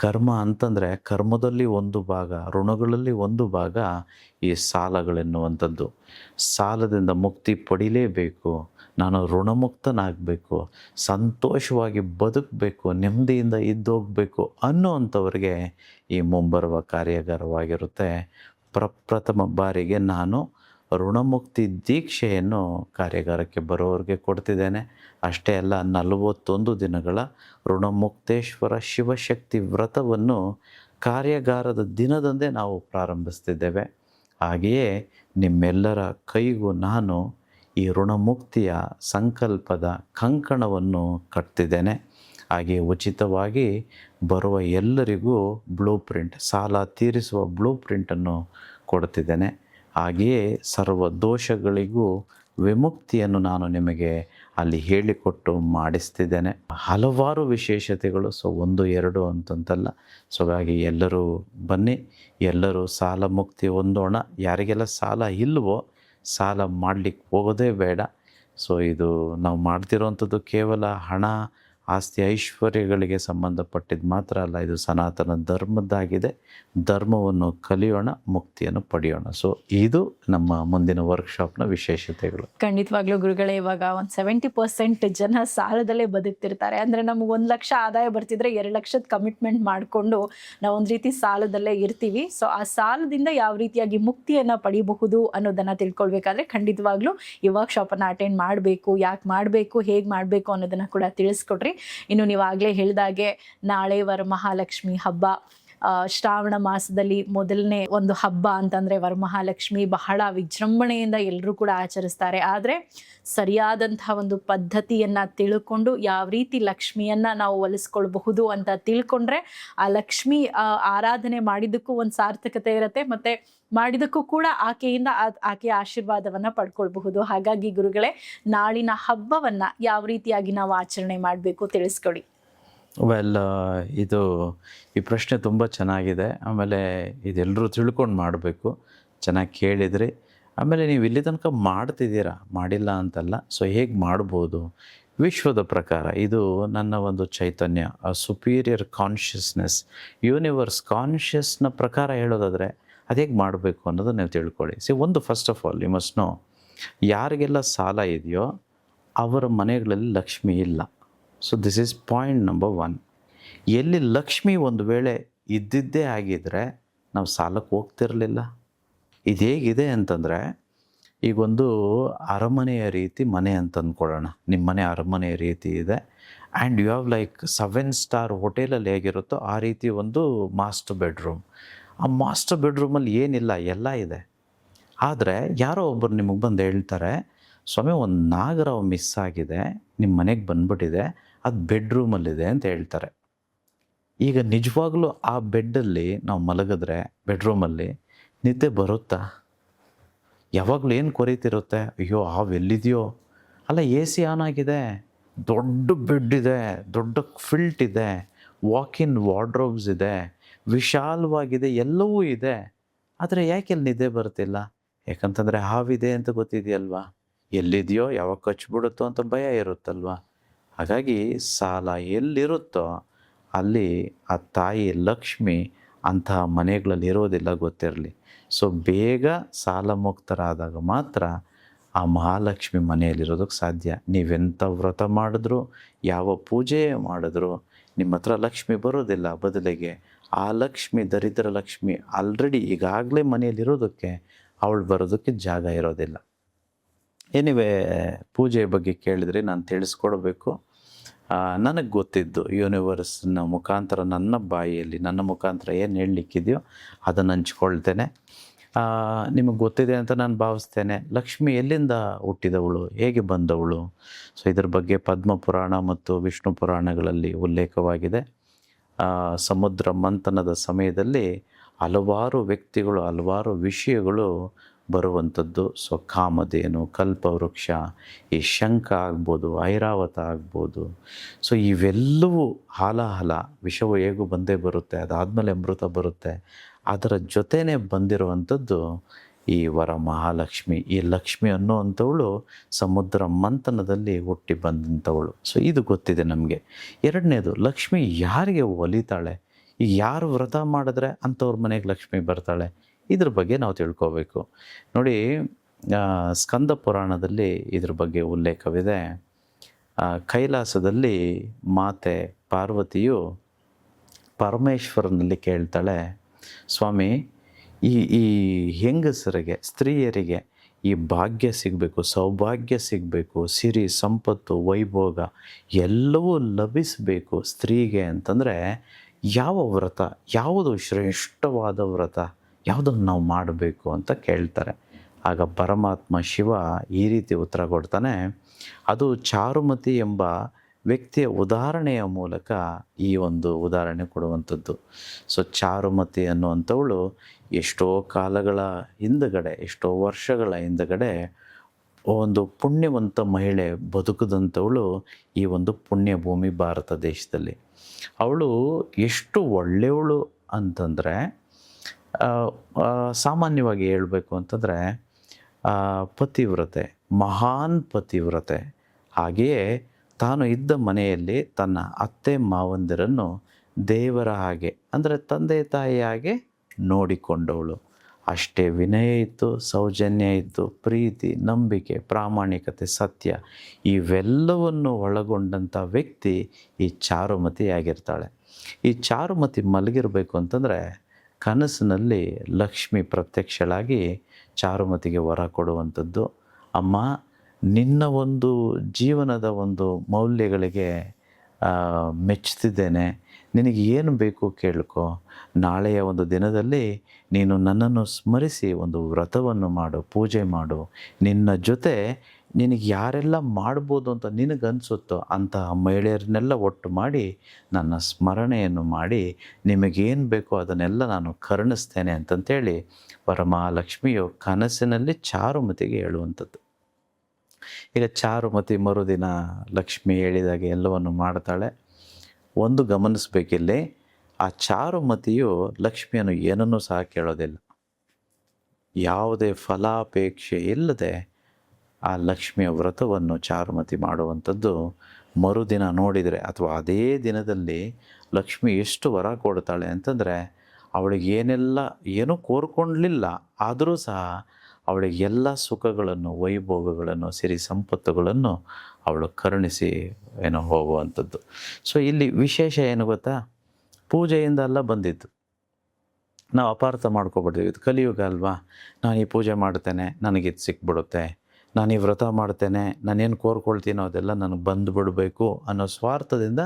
ಕರ್ಮ ಅಂತಂದರೆ ಕರ್ಮದಲ್ಲಿ ಒಂದು ಭಾಗ, ಋಣಗಳಲ್ಲಿ ಒಂದು ಭಾಗ ಈ ಸಾಲಗಳೆನ್ನುವಂಥದ್ದು. ಸಾಲದಿಂದ ಮುಕ್ತಿ ಪಡಿಲೇಬೇಕು, ನಾನು ಋಣಮುಕ್ತನಾಗಬೇಕು, ಸಂತೋಷವಾಗಿ ಬದುಕಬೇಕು, ನೆಮ್ಮದಿಯಿಂದ ಇದ್ದೋಗಬೇಕು ಅನ್ನೋವಂಥವ್ರಿಗೆ ಈ ಮುಂಬರುವ ಕಾರ್ಯಾಗಾರವಾಗಿರುತ್ತೆ. ಪ್ರಪ್ರಥಮ ಬಾರಿಗೆ ನಾನು ಋಣಮುಕ್ತಿ ದೀಕ್ಷೆಯನ್ನು ಕಾರ್ಯಾಗಾರಕ್ಕೆ ಬರೋರಿಗೆ ಕೊಡ್ತಿದ್ದೇನೆ. ಅಷ್ಟೇ ಅಲ್ಲ, 41 ದಿನಗಳ ಋಣಮುಕ್ತೇಶ್ವರ ಶಿವಶಕ್ತಿ ವ್ರತವನ್ನು ಕಾರ್ಯಾಗಾರದ ದಿನದಂದೇ ನಾವು ಪ್ರಾರಂಭಿಸ್ತಿದ್ದೇವೆ. ಹಾಗೆಯೇ ನಿಮ್ಮೆಲ್ಲರ ಕೈಗೂ ನಾನು ಈ ಋಣಮುಕ್ತಿಯ ಸಂಕಲ್ಪದ ಕಂಕಣವನ್ನು ಕಟ್ತಿದ್ದೇನೆ. ಹಾಗೆ ಉಚಿತವಾಗಿ ಬರುವ ಎಲ್ಲರಿಗೂ ಬ್ಲೂ ಪ್ರಿಂಟ್, ಸಾಲ ತೀರಿಸುವ ಬ್ಲೂ ಪ್ರಿಂಟನ್ನು ಕೊಡ್ತಿದ್ದೇನೆ. ಹಾಗೆಯೇ ಸರ್ವ ದೋಷಗಳಿಗೂ ವಿಮುಕ್ತಿಯನ್ನು ನಾನು ನಿಮಗೆ ಅಲ್ಲಿ ಹೇಳಿಕೊಟ್ಟು ಮಾಡಿಸ್ತಿದ್ದೇನೆ. ಹಲವಾರು ವಿಶೇಷತೆಗಳು. ಸೊ 1, 2 ಅಂತಂತಲ್ಲ. ಸೊ ಹಾಗಾಗಿ ಎಲ್ಲರೂ ಬನ್ನಿ, ಎಲ್ಲರೂ ಸಾಲ ಮುಕ್ತಿ ಹೊಂದೋಣ. ಯಾರಿಗೆಲ್ಲ ಸಾಲ ಇಲ್ವೋ ಸಾಲ ಮಾಡಲಿಕ್ಕೆ ಹೋಗೋದೇ ಬೇಡ. ಸೊ ಇದು ನಾವು ಮಾಡ್ತಿರೋವಂಥದ್ದು ಕೇವಲ ಹಣ, ಆಸ್ತಿ, ಐಶ್ವರ್ಯಗಳಿಗೆ ಸಂಬಂಧಪಟ್ಟಿದ್ದು ಮಾತ್ರ ಅಲ್ಲ. ಇದು ಸನಾತನ ಧರ್ಮದ್ದಾಗಿದೆ. ಧರ್ಮವನ್ನು ಕಲಿಯೋಣ, ಮುಕ್ತಿಯನ್ನು ಪಡೆಯೋಣ. ಸೊ ಇದು ನಮ್ಮ ಮುಂದಿನ ವರ್ಕ್ಶಾಪ್ನ ವಿಶೇಷತೆಗಳು. ಖಂಡಿತವಾಗ್ಲೂ ಗುರುಗಳೇ, ಇವಾಗ ಒಂದು 70% ಜನ ಸಾಲದಲ್ಲೇ ಬದುಕ್ತಿರ್ತಾರೆ. ಅಂದರೆ ನಮ್ಗೆ 1 ಲಕ್ಷ ಆದಾಯ ಬರ್ತಿದ್ರೆ 2 ಲಕ್ಷದ ಕಮಿಟ್ಮೆಂಟ್ ಮಾಡಿಕೊಂಡು ನಾವು ಒಂದು ರೀತಿ ಸಾಲದಲ್ಲೇ ಇರ್ತೀವಿ. ಸೊ ಆ ಸಾಲದಿಂದ ಯಾವ ರೀತಿಯಾಗಿ ಮುಕ್ತಿಯನ್ನು ಪಡಿಬಹುದು ಅನ್ನೋದನ್ನು ತಿಳ್ಕೊಳ್ಬೇಕಾದ್ರೆ ಖಂಡಿತವಾಗ್ಲೂ ಈ ವರ್ಕ್ಶಾಪನ್ನು ಅಟೆಂಡ್ ಮಾಡಬೇಕು. ಯಾಕೆ ಮಾಡಬೇಕು, ಹೇಗೆ ಮಾಡಬೇಕು ಅನ್ನೋದನ್ನು ಕೂಡ ತಿಳಿಸ್ಕೊಟ್ರಿ. ಇನ್ನು ನೀವು ಆಗಲೇ ಹೇಳಿದಾಗೆ ನಾಳೆ ವರಮಹಾಲಕ್ಷ್ಮಿ ಹಬ್ಬ, ಶ್ರಾವಣ ಮಾಸದಲ್ಲಿ ಮೊದಲನೇ ಒಂದು ಹಬ್ಬ ಅಂತಂದರೆ ವರಮಹಾಲಕ್ಷ್ಮಿ ಬಹಳ ವಿಜೃಂಭಣೆಯಿಂದ ಎಲ್ಲರೂ ಕೂಡ ಆಚರಿಸ್ತಾರೆ. ಆದರೆ ಸರಿಯಾದಂತಹ ಒಂದು ಪದ್ಧತಿಯನ್ನು ತಿಳ್ಕೊಂಡು ಯಾವ ರೀತಿ ಲಕ್ಷ್ಮಿಯನ್ನು ನಾವು ಒಲಿಸ್ಕೊಳ್ಬಹುದು ಅಂತ ತಿಳ್ಕೊಂಡ್ರೆ ಆ ಲಕ್ಷ್ಮಿ ಆರಾಧನೆ ಮಾಡಿದ್ದಕ್ಕೂ ಒಂದು ಸಾರ್ಥಕತೆ ಇರುತ್ತೆ, ಮತ್ತು ಮಾಡಿದಕ್ಕೂ ಕೂಡ ಆಕೆಯಿಂದ ಆಕೆಯ ಆಶೀರ್ವಾದವನ್ನು ಪಡ್ಕೊಳ್ಬಹುದು. ಹಾಗಾಗಿ ಗುರುಗಳೇ, ನಾಳಿನ ಹಬ್ಬವನ್ನು ಯಾವ ರೀತಿಯಾಗಿ ನಾವು ಆಚರಣೆ ಮಾಡಬೇಕು ತಿಳಿಸ್ಕೊಡಿ. ಈ ಪ್ರಶ್ನೆ ತುಂಬ ಚೆನ್ನಾಗಿದೆ. ಆಮೇಲೆ ಇದೆಲ್ಲರೂ ತಿಳ್ಕೊಂಡು ಮಾಡಬೇಕು. ಚೆನ್ನಾಗಿ ಕೇಳಿದ್ರಿ. ಆಮೇಲೆ ನೀವು ಇಲ್ಲಿ ತನಕ ಮಾಡ್ತಿದ್ದೀರಾ, ಮಾಡಿಲ್ಲ ಅಂತಲ್ಲ. ಸೊ ಹೇಗೆ ಮಾಡ್ಬೋದು? ವಿಶ್ವದ ಪ್ರಕಾರ ಇದು ನನ್ನ ಒಂದು ಚೈತನ್ಯ, ಸುಪೀರಿಯರ್ ಕಾನ್ಷಿಯಸ್ನೆಸ್, ಯೂನಿವರ್ಸ್ ಕಾನ್ಷಿಯಸ್ನ ಪ್ರಕಾರ ಹೇಳೋದಾದರೆ ಅದು ಹೇಗೆ ಮಾಡಬೇಕು ಅನ್ನೋದು ನೀವು ತಿಳ್ಕೊಳ್ಳಿ. ಒಂದು first of all you must know, ಯಾರಿಗೆಲ್ಲ ಸಾಲ ಇದೆಯೋ ಅವರ ಮನೆಗಳಲ್ಲಿ ಲಕ್ಷ್ಮಿ ಇಲ್ಲ. So this is point number 1. ಎಲ್ಲಿ ಲಕ್ಷ್ಮಿ ಒಂದು ವೇಳೆ ಇದ್ದಿದ್ದೇ ಆಗಿದ್ದರೆ ನಾವು ಸಾಲಕ್ಕೆ ಹೋಗ್ತಿರಲಿಲ್ಲ. ಇದು ಹೇಗಿದೆ ಅಂತಂದರೆ, ಈಗೊಂದು ಅರಮನೆಯ ರೀತಿ ಮನೆ ಅಂತ ಅಂದ್ಕೊಳ್ಳೋಣ. ನಿಮ್ಮ ಮನೆ ಅರಮನೆಯ ರೀತಿ ಇದೆ. And you have like 7 star ಹೋಟೆಲಲ್ಲಿ ಹೇಗಿರುತ್ತೋ ಆ ರೀತಿ ಒಂದು ಮಾಸ್ಟರ್ ಬೆಡ್ರೂಮ್. ಆ ಮಾಸ್ಟರ್ ಬೆಡ್ರೂಮಲ್ಲಿ ಏನಿಲ್ಲ, ಎಲ್ಲ ಇದೆ. ಆದರೆ ಯಾರೋ ಒಬ್ಬರು ನಿಮಗೆ ಬಂದು ಹೇಳ್ತಾರೆ, ಸ್ವಾಮಿ ಒಂದು ನಾಗರವ ಮಿಸ್ ಆಗಿದೆ, ನಿಮ್ಮ ಮನೆಗೆ ಬಂದ್ಬಿಟ್ಟಿದೆ, ಅದು ಬೆಡ್ರೂಮಲ್ಲಿದೆ ಅಂತ ಹೇಳ್ತಾರೆ. ಈಗ ನಿಜವಾಗ್ಲೂ ಆ ಬೆಡ್ಡಲ್ಲಿ ನಾವು ಮಲಗಿದ್ರೆ, ಬೆಡ್ರೂಮಲ್ಲಿ ನಿದ್ದೆ ಬರುತ್ತಾ? ಯಾವಾಗಲೂ ಏನು ಕೊರೀತಿರುತ್ತೆ, ಅಯ್ಯೋ ಹಾವೆಲ್ಲಿದೆಯೋ. ಅಲ್ಲ, AC ಆನ್ ಆಗಿದೆ, ದೊಡ್ಡ ಬೆಡ್ ಇದೆ, ದೊಡ್ಡ ಫಿಲ್ಟ್ ಇದೆ, ವಾಕ್-ಇನ್ ವಾರ್ಡ್ರೋಬ್ಸ್ ಇದೆ, ವಿಶಾಲವಾಗಿದೆ, ಎಲ್ಲವೂ ಇದೆ. ಆದರೆ ಯಾಕೆ ಅಲ್ಲಿ ನಿದ್ದೆ ಬರ್ತಿಲ್ಲ? ಯಾಕಂತಂದರೆ ಹಾವಿದೆ ಅಂತ ಗೊತ್ತಿದೆಯಲ್ವಾ, ಎಲ್ಲಿದೆಯೋ, ಯಾವಾಗ ಕಚ್ಚಿಬಿಡುತ್ತೋ ಅಂತ ಭಯ ಇರುತ್ತಲ್ವ. ಹಾಗಾಗಿ ಸಾಲ ಎಲ್ಲಿರುತ್ತೋ ಅಲ್ಲಿ ಆ ತಾಯಿ ಲಕ್ಷ್ಮಿ ಅಂತಹ ಮನೆಗಳಲ್ಲಿ ಇರೋದಿಲ್ಲ, ಗೊತ್ತಿರಲಿ. ಸೊ ಬೇಗ ಸಾಲ ಮುಕ್ತರಾದಾಗ ಮಾತ್ರ ಆ ಮಹಾಲಕ್ಷ್ಮಿ ಮನೆಯಲ್ಲಿರೋದಕ್ಕೆ ಸಾಧ್ಯ. ನೀವೆಂಥ ವ್ರತ ಮಾಡಿದ್ರು, ಯಾವ ಪೂಜೆ ಮಾಡಿದ್ರು ನಿಮ್ಮ ಹತ್ರ ಲಕ್ಷ್ಮಿ ಬರೋದಿಲ್ಲ. ಬದಲಿಗೆ ಆ ಲಕ್ಷ್ಮಿ, ದರಿದ್ರ ಲಕ್ಷ್ಮಿ ಆಲ್ರೆಡಿ ಈಗಾಗಲೇ ಮನೆಯಲ್ಲಿರೋದಕ್ಕೆ ಅವಳು ಬರೋದಕ್ಕೆ ಜಾಗ ಇರೋದಿಲ್ಲ. ಎನಿವೇ, ಪೂಜೆ ಬಗ್ಗೆ ಕೇಳಿದರೆ ನಾನು ತಿಳಿಸ್ಕೊಡ್ಬೇಕು. ನನಗೆ ಗೊತ್ತಿದ್ದು ಯೂನಿವರ್ಸ್ನ ಮುಖಾಂತರ ನನ್ನ ಬಾಯಿಯಲ್ಲಿ ನನ್ನ ಮುಖಾಂತರ ಏನು ಹೇಳಲಿಕ್ಕಿದೆಯೋ ಅದನ್ನು ಹಂಚ್ಕೊಳ್ತೇನೆ. ನಿಮಗೆ ಗೊತ್ತಿದೆ ಅಂತ ನಾನು ಭಾವಿಸ್ತೇನೆ. ಲಕ್ಷ್ಮಿ ಎಲ್ಲಿಂದ ಹುಟ್ಟಿದವಳು, ಹೇಗೆ ಬಂದವಳು? ಸೊ ಇದ್ರ ಬಗ್ಗೆ ಪದ್ಮ ಪುರಾಣ ಮತ್ತು ವಿಷ್ಣು ಪುರಾಣಗಳಲ್ಲಿ ಉಲ್ಲೇಖವಾಗಿದೆ. ಸಮುದ್ರ ಮಂಥನದ ಸಮಯದಲ್ಲಿ ಹಲವಾರು ವ್ಯಕ್ತಿಗಳು, ಹಲವಾರು ವಿಷಯಗಳು ಬರುವಂಥದ್ದು. ಸೊ ಕಾಮಧೇನು, ಕಲ್ಪವೃಕ್ಷ, ಈ ಶಂಖ ಆಗ್ಬೋದು, ಐರಾವತ ಆಗ್ಬೋದು. ಸೊ ಇವೆಲ್ಲವೂ ಹಾಲಾಹಲ ವಿಷವು ಹೇಗೂ ಬಂದೇ ಬರುತ್ತೆ, ಅದಾದಮೇಲೆ ಅಮೃತ ಬರುತ್ತೆ. ಅದರ ಜೊತೆನೇ ಬಂದಿರುವಂಥದ್ದು ಈ ವರ ಮಹಾಲಕ್ಷ್ಮಿ. ಈ ಲಕ್ಷ್ಮಿ ಅನ್ನುವಂಥವಳು ಸಮುದ್ರ ಮಂಥನದಲ್ಲಿ ಹುಟ್ಟಿ ಬಂದಂಥವಳು. ಸೊ ಇದು ಗೊತ್ತಿದೆ ನಮಗೆ. ಎರಡನೇದು, ಲಕ್ಷ್ಮಿ ಯಾರಿಗೆ ಒಲಿತಾಳೆ? ಈಗ ಯಾರು ವ್ರತ ಮಾಡಿದ್ರೆ ಅಂಥವ್ರ ಮನೆಗೆ ಲಕ್ಷ್ಮಿ ಬರ್ತಾಳೆ? ಇದ್ರ ಬಗ್ಗೆ ನಾವು ತಿಳ್ಕೋಬೇಕು. ನೋಡಿ, ಸ್ಕಂದ ಪುರಾಣದಲ್ಲಿ ಇದ್ರ ಬಗ್ಗೆ ಉಲ್ಲೇಖವಿದೆ. ಕೈಲಾಸದಲ್ಲಿ ಮಾತೆ ಪಾರ್ವತಿಯು ಪರಮೇಶ್ವರನಲ್ಲಿ ಕೇಳ್ತಾಳೆ, ಸ್ವಾಮಿ, ಈ ಹೆಂಗಸರಿಗೆ, ಸ್ತ್ರೀಯರಿಗೆ ಈ ಭಾಗ್ಯ ಸಿಗಬೇಕು, ಸೌಭಾಗ್ಯ ಸಿಗಬೇಕು, ಸಿರಿ ಸಂಪತ್ತು, ವೈಭೋಗ ಎಲ್ಲವೂ ಲಭಿಸಬೇಕು ಸ್ತ್ರೀಗೆ ಅಂತಂದರೆ ಯಾವ ವ್ರತ, ಯಾವುದು ಶ್ರೇಷ್ಠವಾದ ವ್ರತ, ಯಾವುದನ್ನು ನಾವು ಮಾಡಬೇಕು ಅಂತ ಕೇಳ್ತಾರೆ. ಆಗ ಪರಮಾತ್ಮ ಶಿವ ಈ ರೀತಿ ಉತ್ತರ ಕೊಡ್ತಾನೆ, ಅದು ಚಾರುಮತಿ ಎಂಬ ವ್ಯಕ್ತಿಯ ಉದಾಹರಣೆಯ ಮೂಲಕ ಈ ಒಂದು ಉದಾಹರಣೆ ಕೊಡುವಂಥದ್ದು. ಸೊ ಚಾರುಮತಿ ಅನ್ನುವಂಥವಳು ಎಷ್ಟೋ ಕಾಲಗಳ ಹಿಂದುಗಡೆ, ಎಷ್ಟೋ ವರ್ಷಗಳ ಹಿಂದುಗಡೆ ಒಂದು ಪುಣ್ಯವಂತ ಮಹಿಳೆ ಬದುಕದಂಥವಳು ಈ ಒಂದು ಪುಣ್ಯ ಭೂಮಿ ಭಾರತ ದೇಶದಲ್ಲಿ. ಅವಳು ಎಷ್ಟು ಒಳ್ಳೆಯವಳು ಅಂತಂದರೆ, ಸಾಮಾನ್ಯವಾಗಿ ಹೇಳಬೇಕು ಅಂತಂದರೆ ಪತಿವ್ರತೆ, ಮಹಾನ್ ಪತಿವ್ರತೆ. ಹಾಗೆಯೇ ತಾನು ಇದ್ದ ಮನೆಯಲ್ಲಿ ತನ್ನ ಅತ್ತೆ ಮಾವಂದಿರನ್ನು ದೇವರ ಹಾಗೆ, ಅಂದರೆ ತಂದೆ ತಾಯಿ ಹಾಗೆ ನೋಡಿಕೊಂಡವಳು. ಅಷ್ಟೇ ವಿನಯ ಇತ್ತು, ಸೌಜನ್ಯ ಇತ್ತು, ಪ್ರೀತಿ, ನಂಬಿಕೆ, ಪ್ರಾಮಾಣಿಕತೆ, ಸತ್ಯ ಇವೆಲ್ಲವನ್ನು ಒಳಗೊಂಡಂಥ ವ್ಯಕ್ತಿ ಈ ಚಾರುಮತಿ ಆಗಿರ್ತಾಳೆ. ಈ ಚಾರುಮತಿ ಮಲಗಿರಬೇಕು ಅಂತಂದರೆ ಕನಸಿನಲ್ಲಿ ಲಕ್ಷ್ಮಿ ಪ್ರತ್ಯಕ್ಷಳಾಗಿ ಚಾರುಮತಿಗೆ ವರ ಕೊಡುವಂಥದ್ದು. ಅಮ್ಮ, ನಿನ್ನ ಒಂದು ಜೀವನದ ಒಂದು ಮೌಲ್ಯಗಳಿಗೆ ಮೆಚ್ಚುತ್ತಿದ್ದೇನೆ, ನಿನಗೆ ಏನು ಬೇಕು ಕೇಳ್ಕೊ. ನಾಳೆಯ ಒಂದು ದಿನದಲ್ಲಿ ನೀನು ನನ್ನನ್ನು ಸ್ಮರಿಸಿ ಒಂದು ವ್ರತವನ್ನು ಮಾಡು, ಪೂಜೆ ಮಾಡು. ನಿನ್ನ ಜೊತೆ ನಿನಗೆ ಯಾರೆಲ್ಲ ಮಾಡ್ಬೋದು ಅಂತ ನಿನಗನ್ಸುತ್ತೋ ಅಂತಹ ಮಹಿಳೆಯರನ್ನೆಲ್ಲ ಒಟ್ಟು ಮಾಡಿ ನನ್ನ ಸ್ಮರಣೆಯನ್ನು ಮಾಡಿ ನಿಮಗೇನು ಬೇಕೋ ಅದನ್ನೆಲ್ಲ ನಾನು ಕರುಣಿಸ್ತೇನೆ ಅಂತಂತೇಳಿ ವರಮಹಾಲಕ್ಷ್ಮಿಯು ಕನಸಿನಲ್ಲಿ ಚಾರುಮತಿಗೆ ಹೇಳುವಂಥದ್ದು. ಈಗ ಚಾರುಮತಿ ಮರುದಿನ ಲಕ್ಷ್ಮಿ ಹೇಳಿದಾಗ ಎಲ್ಲವನ್ನು ಮಾಡ್ತಾಳೆ. ಒಂದು ಗಮನಿಸಬೇಕಿಲ್ಲಿ, ಆ ಚಾರುಮತಿಯು ಲಕ್ಷ್ಮಿಯನ್ನು ಏನನ್ನೂ ಸಹ ಕೇಳೋದಿಲ್ಲ. ಯಾವುದೇ ಫಲಾಪೇಕ್ಷೆ ಇಲ್ಲದೆ ಆ ಲಕ್ಷ್ಮಿಯ ವ್ರತವನ್ನು ಚಾರುಮತಿ ಮಾಡುವಂಥದ್ದು. ಮರುದಿನ ನೋಡಿದರೆ ಅಥವಾ ಅದೇ ದಿನದಲ್ಲಿ ಲಕ್ಷ್ಮಿ ಎಷ್ಟು ವರ ಕೊಡ್ತಾಳೆ ಅಂತಂದರೆ, ಅವಳಿಗೆ ಏನೂ ಕೋರ್ಕೊಳ್ಳಲಿಲ್ಲ, ಆದರೂ ಸಹ ಅವಳಿಗೆ ಎಲ್ಲ ಸುಖಗಳನ್ನು, ವೈಭೋಗಗಳನ್ನು, ಸಿರಿ ಸಂಪತ್ತುಗಳನ್ನು ಅವಳು ಕರುಣಿಸಿ ಹೋಗುವಂಥದ್ದು. ಸೊ ಇಲ್ಲಿ ವಿಶೇಷ ಏನು ಗೊತ್ತಾ? ಪೂಜೆಯಿಂದ ಎಲ್ಲ ಬಂದಿದ್ದು. ನಾವು ಅಪಾರ್ಥ ಮಾಡ್ಕೊಬಿಡ್ತೀವಿ, ಇದು ಕಲಿಯುಗ ಅಲ್ವಾ, ನಾನು ಈ ಪೂಜೆ ಮಾಡ್ತೇನೆ ನನಗಿದು ಸಿಕ್ಬಿಡುತ್ತೆ, ನಾನು ಈ ವ್ರತ ಮಾಡ್ತೇನೆ ನಾನೇನು ಕೋರ್ಕೊಳ್ತೀನೋ ಅದೆಲ್ಲ ನನಗೆ ಬಂದುಬಿಡಬೇಕು ಅನ್ನೋ ಸ್ವಾರ್ಥದಿಂದ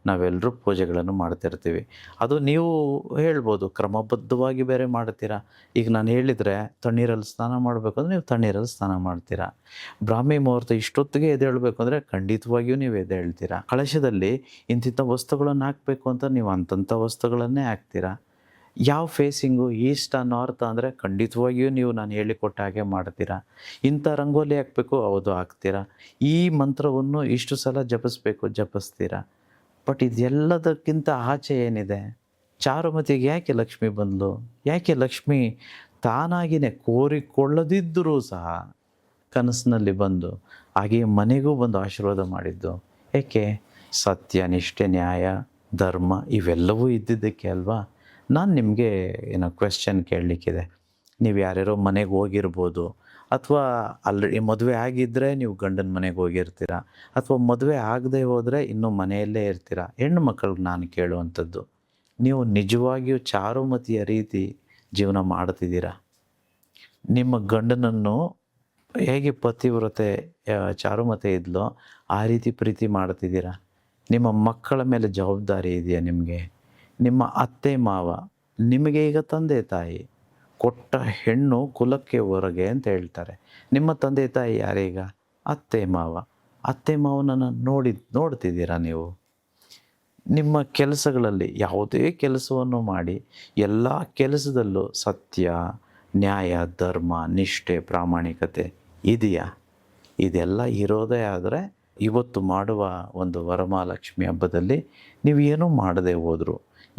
ನಾವೆಲ್ಲರೂ ಪೂಜೆಗಳನ್ನು ಮಾಡ್ತಿರ್ತೀವಿ. ಅದು ನೀವು ಹೇಳ್ಬೋದು ಕ್ರಮಬದ್ಧವಾಗಿ ಬೇರೆ ಮಾಡ್ತೀರಾ. ಈಗ ನಾನು ಹೇಳಿದರೆ ತಣ್ಣೀರಲ್ಲಿ ಸ್ನಾನ ಮಾಡಬೇಕು ಅಂದರೆ ನೀವು ತಣ್ಣೀರಲ್ಲಿ ಸ್ನಾನ ಮಾಡ್ತೀರಾ. ಬ್ರಾಹ್ಮಿ ಮುಹೂರ್ತ ಇಷ್ಟೊತ್ತಿಗೆ ಎದ್ದೇಳಬೇಕು ಅಂದರೆ ಖಂಡಿತವಾಗಿಯೂ ನೀವು ಎದ್ದೇಳ್ತೀರಾ. ಕಳಶದಲ್ಲಿ ಇಂತಿಂಥ ವಸ್ತುಗಳನ್ನು ಹಾಕಬೇಕು ಅಂತ ನೀವು ಅಂಥಂಥ ವಸ್ತುಗಳನ್ನೇ ಹಾಕ್ತೀರಾ. ಯಾವ ಫೇಸಿಂಗು, ಈಸ್ಟ್ ನಾರ್ತ್ ಅಂದರೆ ಖಂಡಿತವಾಗಿಯೂ ನೀವು ನಾನು ಹೇಳಿಕೊಟ್ಟ ಹಾಗೆ ಮಾಡ್ತೀರಾ. ಇಂಥ ರಂಗೋಲಿ ಹಾಕಬೇಕು, ಹೌದು ಹಾಕ್ತೀರಾ. ಈ ಮಂತ್ರವನ್ನು ಇಷ್ಟು ಸಲ ಜಪಿಸ್ತೀರಾ. ಬಟ್ ಇದೆಲ್ಲದಕ್ಕಿಂತ ಆಚೆ ಏನಿದೆ? ಚಾರುಮತಿಗೆ ಯಾಕೆ ಲಕ್ಷ್ಮಿ ಬಂದಳು? ಯಾಕೆ ಲಕ್ಷ್ಮಿ ತಾನಾಗಿಯೇ ಕೋರಿಕೊಳ್ಳದಿದ್ದರೂ ಸಹ ಕನಸಿನಲ್ಲಿ ಬಂದು ಹಾಗೆಯೇ ಮನೆಗೂ ಬಂದು ಆಶೀರ್ವಾದ ಮಾಡಿದ್ದು ಏಕೆ? ಸತ್ಯ, ನಿಷ್ಠೆ, ನ್ಯಾಯ, ಧರ್ಮ ಇವೆಲ್ಲವೂ ಇದ್ದಿದ್ದಕ್ಕೆ ಅಲ್ವಾ? ನಾನು ನಿಮಗೆ ಕ್ವೆಶ್ಚನ್ ಕೇಳಲಿಕ್ಕಿದೆ. ನೀವು ಯಾರ್ಯಾರೋ ಮನೆಗೆ ಹೋಗಿರ್ಬೋದು, ಅಥವಾ ಆಲ್ರೆಡಿ ಮದುವೆ ಆಗಿದ್ದರೆ ನೀವು ಗಂಡನ ಮನೆಗೆ ಹೋಗಿರ್ತೀರ, ಅಥವಾ ಮದುವೆ ಆಗದೆ ಹೋದರೆ ಇನ್ನೂ ಮನೆಯಲ್ಲೇ ಇರ್ತೀರ. ಹೆಣ್ಣು ಮಕ್ಕಳಿಗೆ ನಾನು ಕೇಳುವಂಥದ್ದು, ನೀವು ನಿಜವಾಗಿಯೂ ಚಾರುಮತಿಯ ರೀತಿ ಜೀವನ ಮಾಡ್ತಿದ್ದೀರಾ? ನಿಮ್ಮ ಗಂಡನನ್ನು ಹೇಗೆ ಪತಿವ್ರತೆ ಚಾರುಮತೆ ಇದ್ಲೋ ಆ ರೀತಿ ಪ್ರೀತಿ ಮಾಡ್ತಿದ್ದೀರಾ? ನಿಮ್ಮ ಮಕ್ಕಳ ಮೇಲೆ ಜವಾಬ್ದಾರಿ ಇದೆಯಾ ನಿಮಗೆ? ನಿಮ್ಮ ಅತ್ತೆ ಮಾವ, ನಿಮಗೆ ಈಗ ತಂದೆ ತಾಯಿ, ಕೊಟ್ಟ ಹೆಣ್ಣು ಕುಲಕ್ಕೆ ಹೊರಗೆ ಅಂತ ಹೇಳ್ತಾರೆ. ನಿಮ್ಮ ತಂದೆ ತಾಯಿ ಯಾರೀಗ? ಅತ್ತೆ ಮಾವ. ಅತ್ತೆ ಮಾವನನ್ನು ನೋಡ್ತಿದ್ದೀರಾ ನೀವು? ನಿಮ್ಮ ಕೆಲಸಗಳಲ್ಲಿ ಯಾವುದೇ ಕೆಲಸವನ್ನು ಮಾಡಿ ಎಲ್ಲ ಕೆಲಸದಲ್ಲೂ ಸತ್ಯ, ನ್ಯಾಯ, ಧರ್ಮ, ನಿಷ್ಠೆ, ಪ್ರಾಮಾಣಿಕತೆ ಇದೆಯಾ? ಇದೆಲ್ಲ ಇರೋದೇ ಆದರೆ ಇವತ್ತು ಮಾಡುವ ಒಂದು ವರಮಹಾಲಕ್ಷ್ಮಿ ಹಬ್ಬದಲ್ಲಿ ನೀವು ಏನೂ ಮಾಡದೆ ಹೋದರು,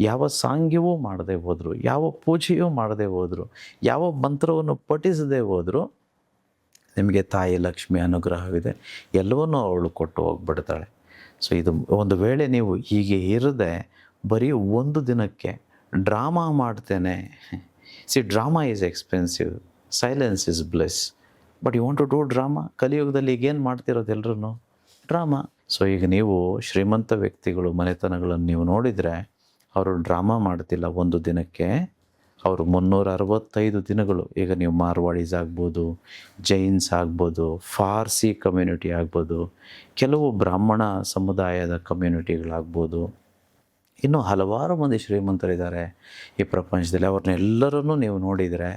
ಯಾವ ಸಾಂಗ್ಯವೂ ಮಾಡದೆ ಹೋದರು, ಯಾವ ಪೂಜೆಯೂ ಮಾಡದೆ ಹೋದರು, ಯಾವ ಮಂತ್ರವನ್ನು ಪಠಿಸದೆ ಹೋದರೂ ನಿಮಗೆ ತಾಯಿ ಲಕ್ಷ್ಮಿ ಅನುಗ್ರಹವಿದೆ. ಎಲ್ಲವನ್ನೂ ಅವಳು ಕೊಟ್ಟು ಹೋಗ್ಬಿಡ್ತಾಳೆ. ಸೊ ಇದು ಒಂದು ವೇಳೆ ನೀವು ಹೀಗೆ ಇರದೆ ಬರೀ ಒಂದು ದಿನಕ್ಕೆ ಡ್ರಾಮಾ ಮಾಡ್ತೇನೆ. Drama is expensive, silence is bless. But you want to do drama. ಕಲಿಯುಗದಲ್ಲಿ ಈಗೇನು ಮಾಡ್ತಿರೋದು ಎಲ್ಲರೂ? ಡ್ರಾಮಾ. ಸೊ ಈಗ ನೀವು ಶ್ರೀಮಂತ ವ್ಯಕ್ತಿಗಳು ಮನೆತನಗಳನ್ನು ನೀವು ನೋಡಿದರೆ ಅವರು ಡ್ರಾಮಾ ಮಾಡ್ತಿಲ್ಲ ಒಂದು ದಿನಕ್ಕೆ, ಅವರು 365 ದಿನಗಳು. ಈಗ ನೀವು ಮಾರ್ವಾಡೀಸ್ ಆಗ್ಬೋದು, ಜೈನ್ಸ್ ಆಗ್ಬೋದು, ಫಾರ್ಸಿ ಕಮ್ಯುನಿಟಿ ಆಗ್ಬೋದು, ಕೆಲವು ಬ್ರಾಹ್ಮಣ ಸಮುದಾಯದ ಕಮ್ಯುನಿಟಿಗಳಾಗ್ಬೋದು, ಇನ್ನೂ ಹಲವಾರು ಮಂದಿ ಶ್ರೀಮಂತರಿದ್ದಾರೆ ಈ ಪ್ರಪಂಚದಲ್ಲಿ. ಅವ್ರನ್ನೆಲ್ಲರನ್ನೂ ನೀವು ನೋಡಿದರೆ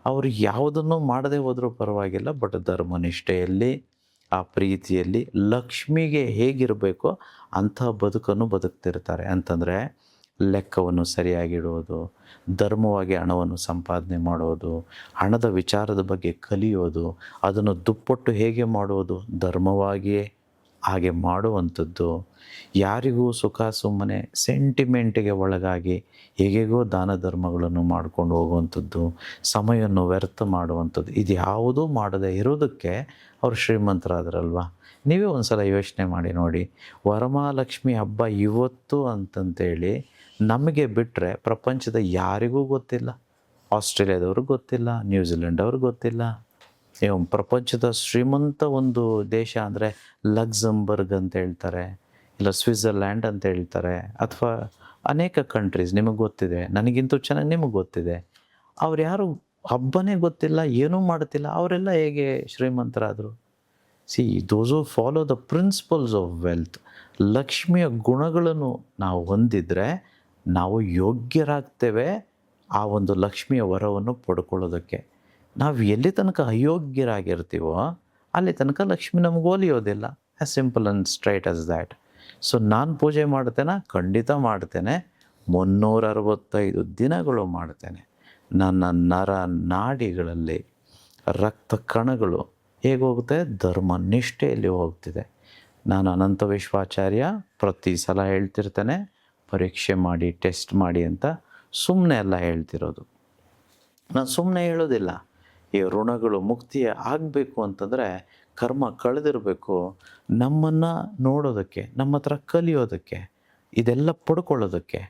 ಅವರು ಯಾವುದನ್ನು ಮಾಡದೆ ಹೋದರೂ ಪರವಾಗಿಲ್ಲ, ಬಟ್ ಧರ್ಮನಿಷ್ಠೆಯಲ್ಲಿ, ಆ ಪ್ರೀತಿಯಲ್ಲಿ, ಲಕ್ಷ್ಮಿಗೆ ಹೇಗಿರಬೇಕೋ ಅಂಥ ಬದುಕನ್ನು ಬದುಕ್ತಿರ್ತಾರೆ. ಅಂತಂದರೆ ಲೆಕ್ಕವನ್ನು ಸರಿಯಾಗಿಡುವುದು, ಧರ್ಮವಾಗಿ ಹಣವನ್ನು ಸಂಪಾದನೆ ಮಾಡೋದು, ಹಣದ ವಿಚಾರದ ಬಗ್ಗೆ ಕಲಿಯೋದು, ಅದನ್ನು ದುಪ್ಪಟ್ಟು ಹೇಗೆ ಮಾಡುವುದು, ಧರ್ಮವಾಗಿಯೇ ಹಾಗೆ ಮಾಡುವಂಥದ್ದು, ಯಾರಿಗೂ ಸುಖ ಸುಮ್ಮನೆ ಸೆಂಟಿಮೆಂಟಿಗೆ ಒಳಗಾಗಿ ಹೇಗೇಗೋ ದಾನ ಧರ್ಮಗಳನ್ನು ಮಾಡ್ಕೊಂಡು ಹೋಗುವಂಥದ್ದು, ಸಮಯವನ್ನು ವ್ಯರ್ಥ ಮಾಡುವಂಥದ್ದು, ಇದು ಯಾವುದೂ ಮಾಡದೇ ಇರೋದಕ್ಕೆ ಅವರು ಶ್ರೀಮಂತರಾದ್ರಲ್ವ. ನೀವೇ ಒಂದು ಸಲ ಯೋಚನೆ ಮಾಡಿ ನೋಡಿ. ವರಮಹಾಲಕ್ಷ್ಮಿ ಹಬ್ಬ ಇವತ್ತು ಅಂತಂತೇಳಿ ನಮಗೆ ಬಿಟ್ಟರೆ ಪ್ರಪಂಚದ ಯಾರಿಗೂ ಗೊತ್ತಿಲ್ಲ. ಆಸ್ಟ್ರೇಲಿಯಾದವ್ರಿಗೆ ಗೊತ್ತಿಲ್ಲ, ನ್ಯೂಜಿಲೆಂಡ್ ಅವ್ರಿಗೆ ಗೊತ್ತಿಲ್ಲ. ಪ್ರಪಂಚದ ಶ್ರೀಮಂತ ಒಂದು ದೇಶ ಅಂದರೆ ಲಕ್ಸಂಬರ್ಗ್ ಅಂತ ಹೇಳ್ತಾರೆ, ಇಲ್ಲ ಸ್ವಿಟ್ಜರ್ಲ್ಯಾಂಡ್ ಅಂತ ಹೇಳ್ತಾರೆ, ಅಥವಾ ಅನೇಕ ಕಂಟ್ರೀಸ್ ನಿಮಗೆ ಗೊತ್ತಿದೆ, ನನಗಿಂತೂ ಚೆನ್ನಾಗಿ ನಿಮಗೆ ಗೊತ್ತಿದೆ. ಅವ್ರು ಯಾರು ಹಬ್ಬನೇ ಗೊತ್ತಿಲ್ಲ, ಏನೂ ಮಾಡ್ತಿಲ್ಲ, ಅವರೆಲ್ಲ ಹೇಗೆ ಶ್ರೀಮಂತರಾದರು? Those who follow the principles of wealth. ಲಕ್ಷ್ಮಿಯ ಗುಣಗಳನ್ನು ನಾವು ಹೊಂದಿದರೆ ನಾವು ಯೋಗ್ಯರಾಗ್ತೇವೆ ಆ ಒಂದು ಲಕ್ಷ್ಮಿಯ ವರವನ್ನು ಪಡ್ಕೊಳ್ಳೋದಕ್ಕೆ. ನಾವು ಎಲ್ಲಿ ತನಕ ಅಯೋಗ್ಯರಾಗಿರ್ತೀವೋ ಅಲ್ಲಿ ತನಕ ಲಕ್ಷ್ಮಿ ನಮ್ಗೆ ಒಲಿಯೋದಿಲ್ಲ. As simple and straight as that. So ನಾನು ಪೂಜೆ ಮಾಡ್ತೇನೆ, ಖಂಡಿತ ಮಾಡ್ತೇನೆ, 365 ದಿನಗಳು ಮಾಡ್ತೇನೆ. ನನ್ನ ನರ ನಾಡಿಗಳಲ್ಲಿ ರಕ್ತ ಕಣಗಳು ಹೇಗೆ ಹೋಗುತ್ತೆ? ಧರ್ಮ ನಿಷ್ಠೆಯಲ್ಲಿ ಹೋಗ್ತಿದೆ. ನಾನು ಅನಂತ ವಿಶ್ವಾಚಾರ್ಯ ಪ್ರತಿ ಸಲ ಹೇಳ್ತಿರ್ತೇನೆ, ಪರೀಕ್ಷೆ ಮಾಡಿ, ಟೆಸ್ಟ್ ಮಾಡಿ ಅಂತ. ಸುಮ್ಮನೆ ಎಲ್ಲ ಹೇಳ್ತಿರೋದು, ನಾನು ಸುಮ್ಮನೆ ಹೇಳೋದಿಲ್ಲ. ಈ ಋಣಗಳು ಮುಕ್ತಿ ಆಗಬೇಕು ಅಂತಂದರೆ ಕರ್ಮ ಕಳೆದಿರಬೇಕು, ನಮ್ಮನ್ನು ನೋಡೋದಕ್ಕೆ, ನಮ್ಮ ಹತ್ರ ಕಲಿಯೋದಕ್ಕೆ, ಇದೆಲ್ಲ ಪಡ್ಕೊಳ್ಳೋದಕ್ಕೆ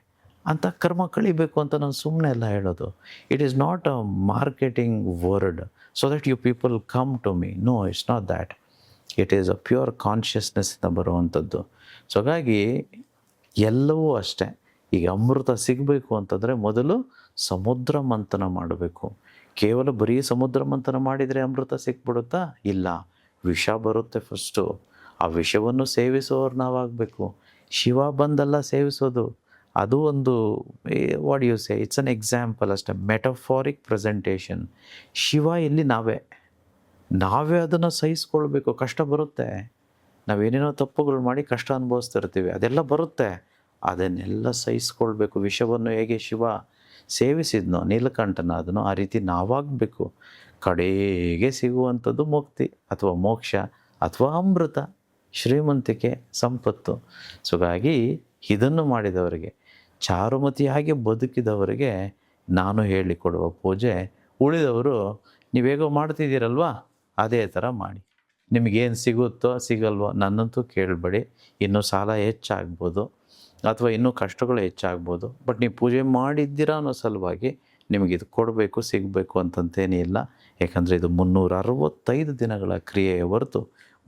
ಅಂತ ಕರ್ಮ ಕಳಿಬೇಕು ಅಂತ ನಾನು ಸುಮ್ಮನೆ ಎಲ್ಲ ಹೇಳೋದು. It is not a marketing word so that you people come to me. No, it's not that. It is a pure ಕಾನ್ಷಿಯಸ್ನೆಸ್ಸಿಂದ ಬರುವಂಥದ್ದು. ಸೊ ಹಾಗಾಗಿ ಎಲ್ಲವೂ ಅಷ್ಟೇ. ಈಗ ಅಮೃತ ಸಿಗಬೇಕು ಅಂತಂದರೆ ಮೊದಲು ಸಮುದ್ರ ಮಂಥನ ಮಾಡಬೇಕು. ಕೇವಲ ಬರೀ ಸಮುದ್ರ ಮಂಥನ ಮಾಡಿದರೆ ಅಮೃತ ಸಿಕ್ಬಿಡುತ್ತಾ? ಇಲ್ಲ, ವಿಷ ಬರುತ್ತೆ ಫಸ್ಟು. ಆ ವಿಷವನ್ನು ಸೇವಿಸೋರು ನಾವಾಗಬೇಕು. ಶಿವ ಬಂದಲ್ಲ ಸೇವಿಸೋದು, ಅದು ಒಂದು what you say, it's an example ಅಷ್ಟೇ, ಮೆಟಫಾರಿಕ್ ಪ್ರೆಸೆಂಟೇಷನ್. ಶಿವ ಇಲ್ಲಿ ನಾವೇ ಅದನ್ನು ಸಹಿಸ್ಕೊಳ್ಬೇಕು. ಕಷ್ಟ ಬರುತ್ತೆ, ನಾವೇನೇನೋ ತಪ್ಪುಗಳು ಮಾಡಿ ಕಷ್ಟ ಅನುಭವಿಸ್ತಿರ್ತೀವಿ, ಅದೆಲ್ಲ ಬರುತ್ತೆ, ಅದನ್ನೆಲ್ಲ ಸಹಿಸ್ಕೊಳ್ಬೇಕು. ವಿಷವನ್ನು ಹೇಗೆ ಶಿವ ಸೇವಿಸಿದ್ನೋ ನೀಲಕಂಠನ, ಅದನ್ನು ಆ ರೀತಿ ನಾವಾಗಬೇಕು. ಕಡೆಗೆ ಸಿಗುವಂಥದ್ದು ಮುಕ್ತಿ ಅಥವಾ ಮೋಕ್ಷ ಅಥವಾ ಅಮೃತ, ಶ್ರೀಮಂತಿಕೆ, ಸಂಪತ್ತು. ಸೊ ಹಾಗಾಗಿ ಇದನ್ನು ಮಾಡಿದವರಿಗೆ, ಚಾರುಮತಿಯಾಗಿ ಬದುಕಿದವರಿಗೆ ನಾನು ಹೇಳಿಕೊಡುವ ಪೂಜೆ, ಉಳಿದವರು ನೀವೇಗೋ ಮಾಡ್ತಿದ್ದೀರಲ್ವ ಅದೇ ಥರ ಮಾಡಿ. ನಿಮಗೇನು ಸಿಗುತ್ತೋ ಸಿಗಲ್ವೋ ನನ್ನಂತೂ ಕೇಳಬೇಡಿ. ಇನ್ನೂ ಸಾಲ ಹೆಚ್ಚಾಗ್ಬೋದು ಅಥವಾ ಇನ್ನೂ ಕಷ್ಟಗಳು ಹೆಚ್ಚಾಗ್ಬೋದು, ಬಟ್ ನೀವು ಪೂಜೆ ಮಾಡಿದ್ದೀರಾ ಅನ್ನೋ ಸಲುವಾಗಿ ನಿಮಗೆ ಇದು ಕೊಡಬೇಕು ಸಿಗಬೇಕು ಅಂತಂತೇನಿಲ್ಲ. ಯಾಕಂದರೆ ಇದು 365 ದಿನಗಳ ಕ್ರಿಯೆಯ ಹೊರತು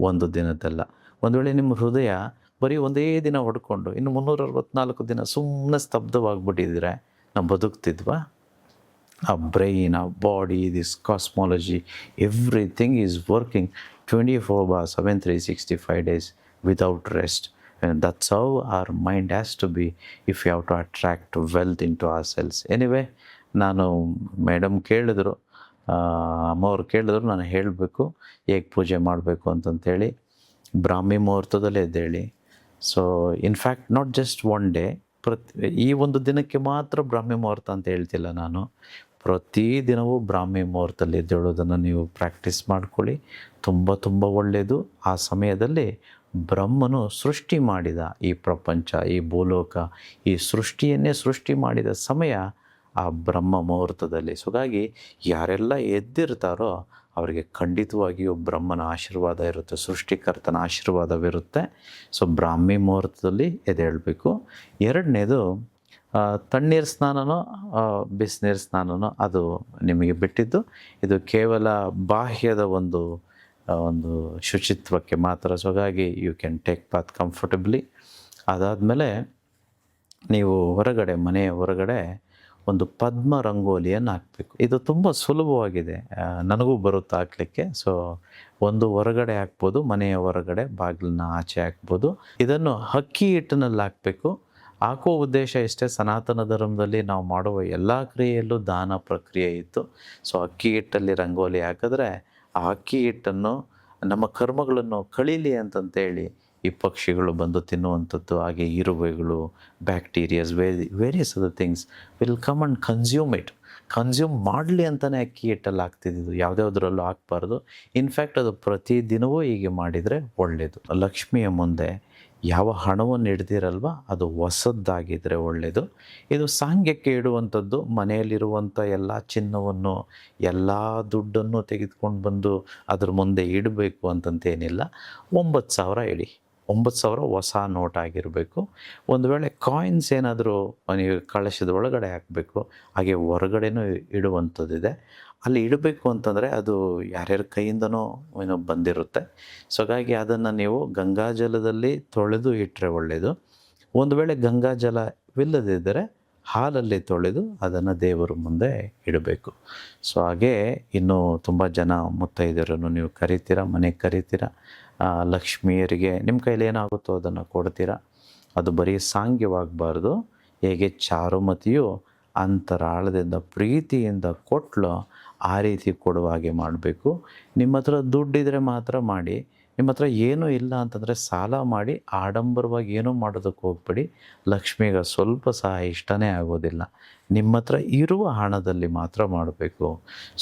ಒಂದು ದಿನದ್ದಲ್ಲ. ಒಂದು ವೇಳೆ ನಿಮ್ಮ ಹೃದಯ ಬರೀ ಒಂದೇ ದಿನ ಹೊಡ್ಕೊಂಡು ಇನ್ನು 364 ದಿನ ಸುಮ್ಮನೆ ಸ್ತಬ್ಧವಾಗಿಬಿಟ್ಟಿದ್ರೆ ನಾವು ಬದುಕ್ತಿದ್ವಾ? Our brain, our body, this cosmology, everything is working 24/7, 365 days without rest. And that's how our mind has to be if we have to attract wealth into ourselves. Anyway, ನಾನು ಮೇಡಮ್ ಕೇಳಿದ್ರು, ಅಮ್ಮವ್ರು ಕೇಳಿದ್ರು, ನಾನು ಹೇಳಬೇಕು ಹೇಗೆ ಪೂಜೆ ಮಾಡಬೇಕು ಅಂತಂತೇಳಿ. ಬ್ರಾಹ್ಮಿ ಮುಹೂರ್ತದಲ್ಲೇ ಎದ್ದೇಳಿ. So in fact not just one day, ಈ ಒಂದು ದಿನಕ್ಕೆ ಮಾತ್ರ ಬ್ರಾಹ್ಮಿ ಮುಹೂರ್ತ ಅಂತ ಹೇಳ್ತಿಲ್ಲ ನಾನು. ಪ್ರತಿದಿನವೂ ಬ್ರಾಹ್ಮಿ ಮುಹೂರ್ತದಲ್ಲಿ ಎದ್ದೇಳೋದನ್ನು ನೀವು ಪ್ರಾಕ್ಟೀಸ್ ಮಾಡ್ಕೊಳ್ಳಿ. ತುಂಬ ತುಂಬ ಒಳ್ಳೆಯದು. ಆ ಸಮಯದಲ್ಲಿ ಬ್ರಹ್ಮನು ಸೃಷ್ಟಿ ಮಾಡಿದ ಈ ಪ್ರಪಂಚ, ಈ ಭೂಲೋಕ, ಈ ಸೃಷ್ಟಿಯನ್ನೇ ಸೃಷ್ಟಿ ಮಾಡಿದ ಸಮಯ ಆ ಬ್ರಹ್ಮ ಮುಹೂರ್ತದಲ್ಲಿ. ಸೊ ಹಾಗಾಗಿ ಯಾರೆಲ್ಲ ಎದ್ದಿರ್ತಾರೋ ಅವರಿಗೆ ಖಂಡಿತವಾಗಿಯೂ ಬ್ರಹ್ಮನ ಆಶೀರ್ವಾದ ಇರುತ್ತೆ, ಸೃಷ್ಟಿಕರ್ತನ ಆಶೀರ್ವಾದವಿರುತ್ತೆ. ಸೊ ಬ್ರಾಹ್ಮಿ ಮುಹೂರ್ತದಲ್ಲಿ ಎದ್ದೇಳಬೇಕು. ಎರಡನೇದು ತಣ್ಣೀರು ಸ್ನಾನನೋ ಬಿಸಿನೀರು ಸ್ನಾನನೋ ಅದು ನಿಮಗೆ ಬಿಟ್ಟಿದ್ದು. ಇದು ಕೇವಲ ಬಾಹ್ಯದ ಒಂದು ಶುಚಿತ್ವಕ್ಕೆ ಮಾತ್ರ. ಸೊ ಹಾಗಾಗಿ you can take bath comfortably. ಅದಾದಮೇಲೆ ನೀವು ಹೊರಗಡೆ, ಮನೆಯ ಹೊರಗಡೆ ಒಂದು ಪದ್ಮ ರಂಗೋಲಿಯನ್ನು ಹಾಕಬೇಕು. ಇದು ತುಂಬ ಸುಲಭವಾಗಿದೆ, ನನಗೂ ಬರುತ್ತೆ ಹಾಕಲಿಕ್ಕೆ. ಸೊ ಒಂದು ಹೊರಗಡೆ ಹಾಕ್ಬೋದು, ಮನೆಯ ಹೊರಗಡೆ ಬಾಗಿಲನ್ನ ಆಚೆ ಹಾಕ್ಬೋದು. ಇದನ್ನು ಅಕ್ಕಿ ಹಿಟ್ಟಿನಲ್ಲಿ ಹಾಕಬೇಕು. ಹಾಕೋ ಉದ್ದೇಶ ಇಷ್ಟೇ, ಸನಾತನ ಧರ್ಮದಲ್ಲಿ ನಾವು ಮಾಡುವ ಎಲ್ಲ ಕ್ರಿಯೆಯಲ್ಲೂ ದಾನ ಪ್ರಕ್ರಿಯೆ ಇತ್ತು. ಸೊ ಅಕ್ಕಿ ಹಿಟ್ಟಲ್ಲಿ ರಂಗೋಲಿ ಹಾಕಿದ್ರೆ ಆ ಅಕ್ಕಿ ಹಿಟ್ಟನ್ನು ನಮ್ಮ ಕರ್ಮಗಳನ್ನು ಕಳೀಲಿ ಅಂತಂತೇಳಿ ಈ ಪಕ್ಷಿಗಳು ಬಂದು ತಿನ್ನುವಂಥದ್ದು, ಹಾಗೆ ಇರುವೆಗಳು, bacterias, various other things will come and consume ಮಾಡಲಿ ಅಂತಲೇ ಅಕ್ಕಿ ಹಿಟ್ಟಲ್ಲಿ ಹಾಕ್ತಿದ್ದು, ಯಾವುದ್ಯಾವುದರಲ್ಲೂ ಹಾಕ್ಬಾರ್ದು. ಇನ್ಫ್ಯಾಕ್ಟ್ ಅದು ಪ್ರತಿದಿನವೂ ಹೀಗೆ ಮಾಡಿದರೆ ಒಳ್ಳೆಯದು. ಲಕ್ಷ್ಮಿಯ ಮುಂದೆ ಯಾವ ಹಣವನ್ನು ಹಿಡ್ದಿರಲ್ವ ಅದು ಹೊಸದ್ದಾಗಿದ್ದರೆ ಒಳ್ಳೆಯದು. ಇದು ಸಾಂಗ್ಯಕ್ಕೆ ಇಡುವಂಥದ್ದು. ಮನೆಯಲ್ಲಿರುವಂಥ ಎಲ್ಲ ಚಿನ್ನವನ್ನು, ಎಲ್ಲ ದುಡ್ಡನ್ನು ತೆಗೆದುಕೊಂಡು ಬಂದು ಅದ್ರ ಮುಂದೆ ಇಡಬೇಕು ಅಂತಂತೇನಿಲ್ಲ. 9,000 ಇಡಿ. 9,000 ಹೊಸ ನೋಟ್ ಆಗಿರಬೇಕು. ಒಂದು ವೇಳೆ ಕಾಯಿನ್ಸ್ ಏನಾದರೂ ನೀವು ಕಳಶದ ಒಳಗಡೆ ಹಾಕಬೇಕು. ಹಾಗೆ ಹೊರಗಡೆನೂ ಇಡುವಂಥದ್ದಿದೆ. ಅಲ್ಲಿ ಇಡಬೇಕು ಅಂತಂದರೆ ಅದು ಯಾರ್ಯಾರ ಕೈಯಿಂದನೋ ಏನೋ ಬಂದಿರುತ್ತೆ. ಸೊ ಹಾಗಾಗಿ ಅದನ್ನು ನೀವು ಗಂಗಾಜಲದಲ್ಲಿ ತೊಳೆದು ಇಟ್ಟರೆ ಒಳ್ಳೆಯದು. ಒಂದು ವೇಳೆ ಗಂಗಾಜಲವಿಲ್ಲದಿದ್ದರೆ ಹಾಲಲ್ಲಿ ತೊಳೆದು ಅದನ್ನು ದೇವರ ಮುಂದೆ ಇಡಬೇಕು. ಸೊ ಹಾಗೆ ಇನ್ನೂ ತುಂಬ ಜನ ಮುತ್ತೈದೆಯರನ್ನು ನೀವು ಕರಿತೀರ, ಮನೆಗೆ ಕರಿತೀರ. ಲಕ್ಷ್ಮಿಯರಿಗೆ ನಿಮ್ಮ ಕೈಲಿ ಏನಾಗುತ್ತೋ ಅದನ್ನು ಕೊಡ್ತೀರ. ಅದು ಬರೀ ಸಾಂಗ್ಯವಾಗಬಾರ್ದು. ಹೇಗೆ ಚಾರುಮತಿಯು ಅಂತರಾಳದಿಂದ ಪ್ರೀತಿಯಿಂದ ಕೊಟ್ಲು ಆ ರೀತಿ ಕೊಡುವ ಹಾಗೆ ಮಾಡಬೇಕು. ನಿಮ್ಮ ಹತ್ರ ದುಡ್ಡಿದ್ರೆ ಮಾತ್ರ ಮಾಡಿ. ನಿಮ್ಮ ಹತ್ರ ಏನೂ ಇಲ್ಲ ಅಂತಂದರೆ ಸಾಲ ಮಾಡಿ ಆಡಂಬರವಾಗಿ ಏನೂ ಮಾಡೋದಕ್ಕೆ ಹೋಗ್ಬೇಡಿ. ಲಕ್ಷ್ಮಿಗೆ ಸ್ವಲ್ಪ ಸಹ ಇಷ್ಟನೇ ಆಗೋದಿಲ್ಲ. ನಿಮ್ಮ ಹತ್ರ ಇರುವ ಹಣದಲ್ಲಿ ಮಾತ್ರ ಮಾಡಬೇಕು.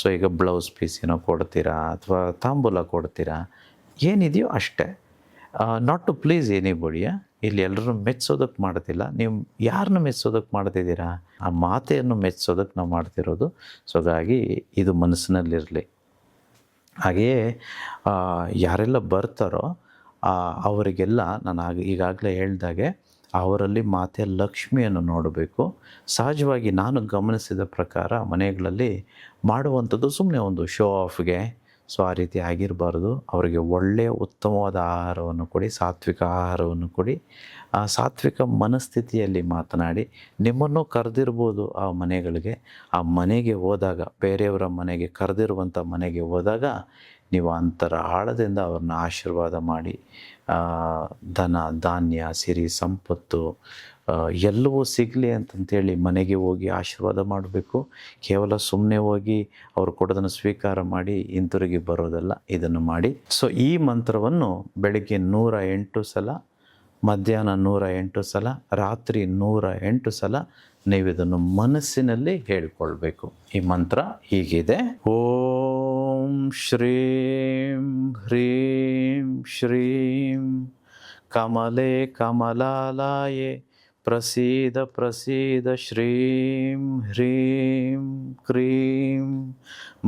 ಸೊ ಈಗ ಬ್ಲೌಸ್ ಪೀಸ್ ಏನೋ ಕೊಡ್ತೀರಾ ಅಥವಾ ತಾಂಬೂಲ ಕೊಡ್ತೀರಾ, ಏನಿದೆಯೋ ಅಷ್ಟೇ. ನಾಟ್ ಟು ಪ್ಲೀಸ್ ಎನಿಬಡಿಯ. ಇಲ್ಲಿ ಎಲ್ಲರೂ ಮೆಚ್ಚೋದಕ್ಕೆ ಮಾಡ್ತಿಲ್ಲ. ನೀವು ಯಾರನ್ನ ಮೆಚ್ಚೋದಕ್ಕೆ ಮಾಡ್ತಿದ್ದೀರಾ? ಆ ಮಾತೆಯನ್ನು ಮೆಚ್ಚೋದಕ್ಕೆ ನಾವು ಮಾಡ್ತಿರೋದು. ಸೊ ಹಾಗಾಗಿ ಇದು ಮನಸ್ಸಿನಲ್ಲಿರಲಿ. ಹಾಗೆಯೇ ಯಾರೆಲ್ಲ ಬರ್ತಾರೋ ಅವರಿಗೆಲ್ಲ ನಾನು ಈಗಾಗಲೇ ಹೇಳ್ದಾಗೆ ಅವರಲ್ಲಿ ಮಾತೆ ಲಕ್ಷ್ಮಿಯನ್ನು ನೋಡಬೇಕು. ಸಹಜವಾಗಿ ನಾನು ಗಮನಿಸಿದ ಪ್ರಕಾರ ಮನೆಗಳಲ್ಲಿ ಮಾಡುವಂಥದ್ದು ಸುಮ್ಮನೆ ಒಂದು ಶೋ ಆಫ್ಗೆ. ಸೊ ಆ ರೀತಿ ಆಗಿರಬಾರ್ದು. ಅವರಿಗೆ ಒಳ್ಳೆಯ ಉತ್ತಮವಾದ ಆಹಾರವನ್ನು ಕೊಡಿ, ಸಾತ್ವಿಕ ಆಹಾರವನ್ನು ಕೊಡಿ. ಆ ಸಾತ್ವಿಕ ಮನಸ್ಥಿತಿಯಲ್ಲಿ ಮಾತನಾಡಿ. ನಿಮ್ಮನ್ನು ಕರೆದಿರ್ಬೋದು ಆ ಮನೆಗಳಿಗೆ. ಆ ಮನೆಗೆ ಹೋದಾಗ, ಬೇರೆಯವರ ಮನೆಗೆ ಕರೆದಿರುವಂಥ ಮನೆಗೆ ಹೋದಾಗ ನೀವು ಆಳದಿಂದ ಅವ್ರನ್ನ ಆಶೀರ್ವಾದ ಮಾಡಿ, ಧನ ಧಾನ್ಯ ಸಿರಿ ಸಂಪತ್ತು ಎಲ್ಲವೂ ಸಿಗಲಿ ಅಂತಂತೇಳಿ ಮನೆಗೆ ಹೋಗಿ ಆಶೀರ್ವಾದ ಮಾಡಬೇಕು. ಕೇವಲ ಸುಮ್ಮನೆ ಹೋಗಿ ಅವ್ರು ಕೊಡೋದನ್ನು ಸ್ವೀಕಾರ ಮಾಡಿ ಹಿಂತಿರುಗಿ ಬರೋದಲ್ಲ, ಇದನ್ನು ಮಾಡಿ. ಸೊ ಈ ಮಂತ್ರವನ್ನು ಬೆಳಗ್ಗೆ 108 ಸಲ, ಮಧ್ಯಾಹ್ನ 108 ಸಲ, ರಾತ್ರಿ 108 ಸಲ ನೀವು ಇದನ್ನು ಮನಸ್ಸಿನಲ್ಲಿ ಹೇಳಿಕೊಳ್ಬೇಕು. ಈ ಮಂತ್ರ ಹೀಗಿದೆ: ಓಂ ಶ್ರೀಂ ಹ್ರೀಂ ಶ್ರೀಂ ಕಮಲೆ ಕಮಲಾಲಯೇ ಪ್ರಸೀದ ಪ್ರಸೀದ ಶ್ರೀಂ ಹ್ರೀಂ ಕ್ರೀಂ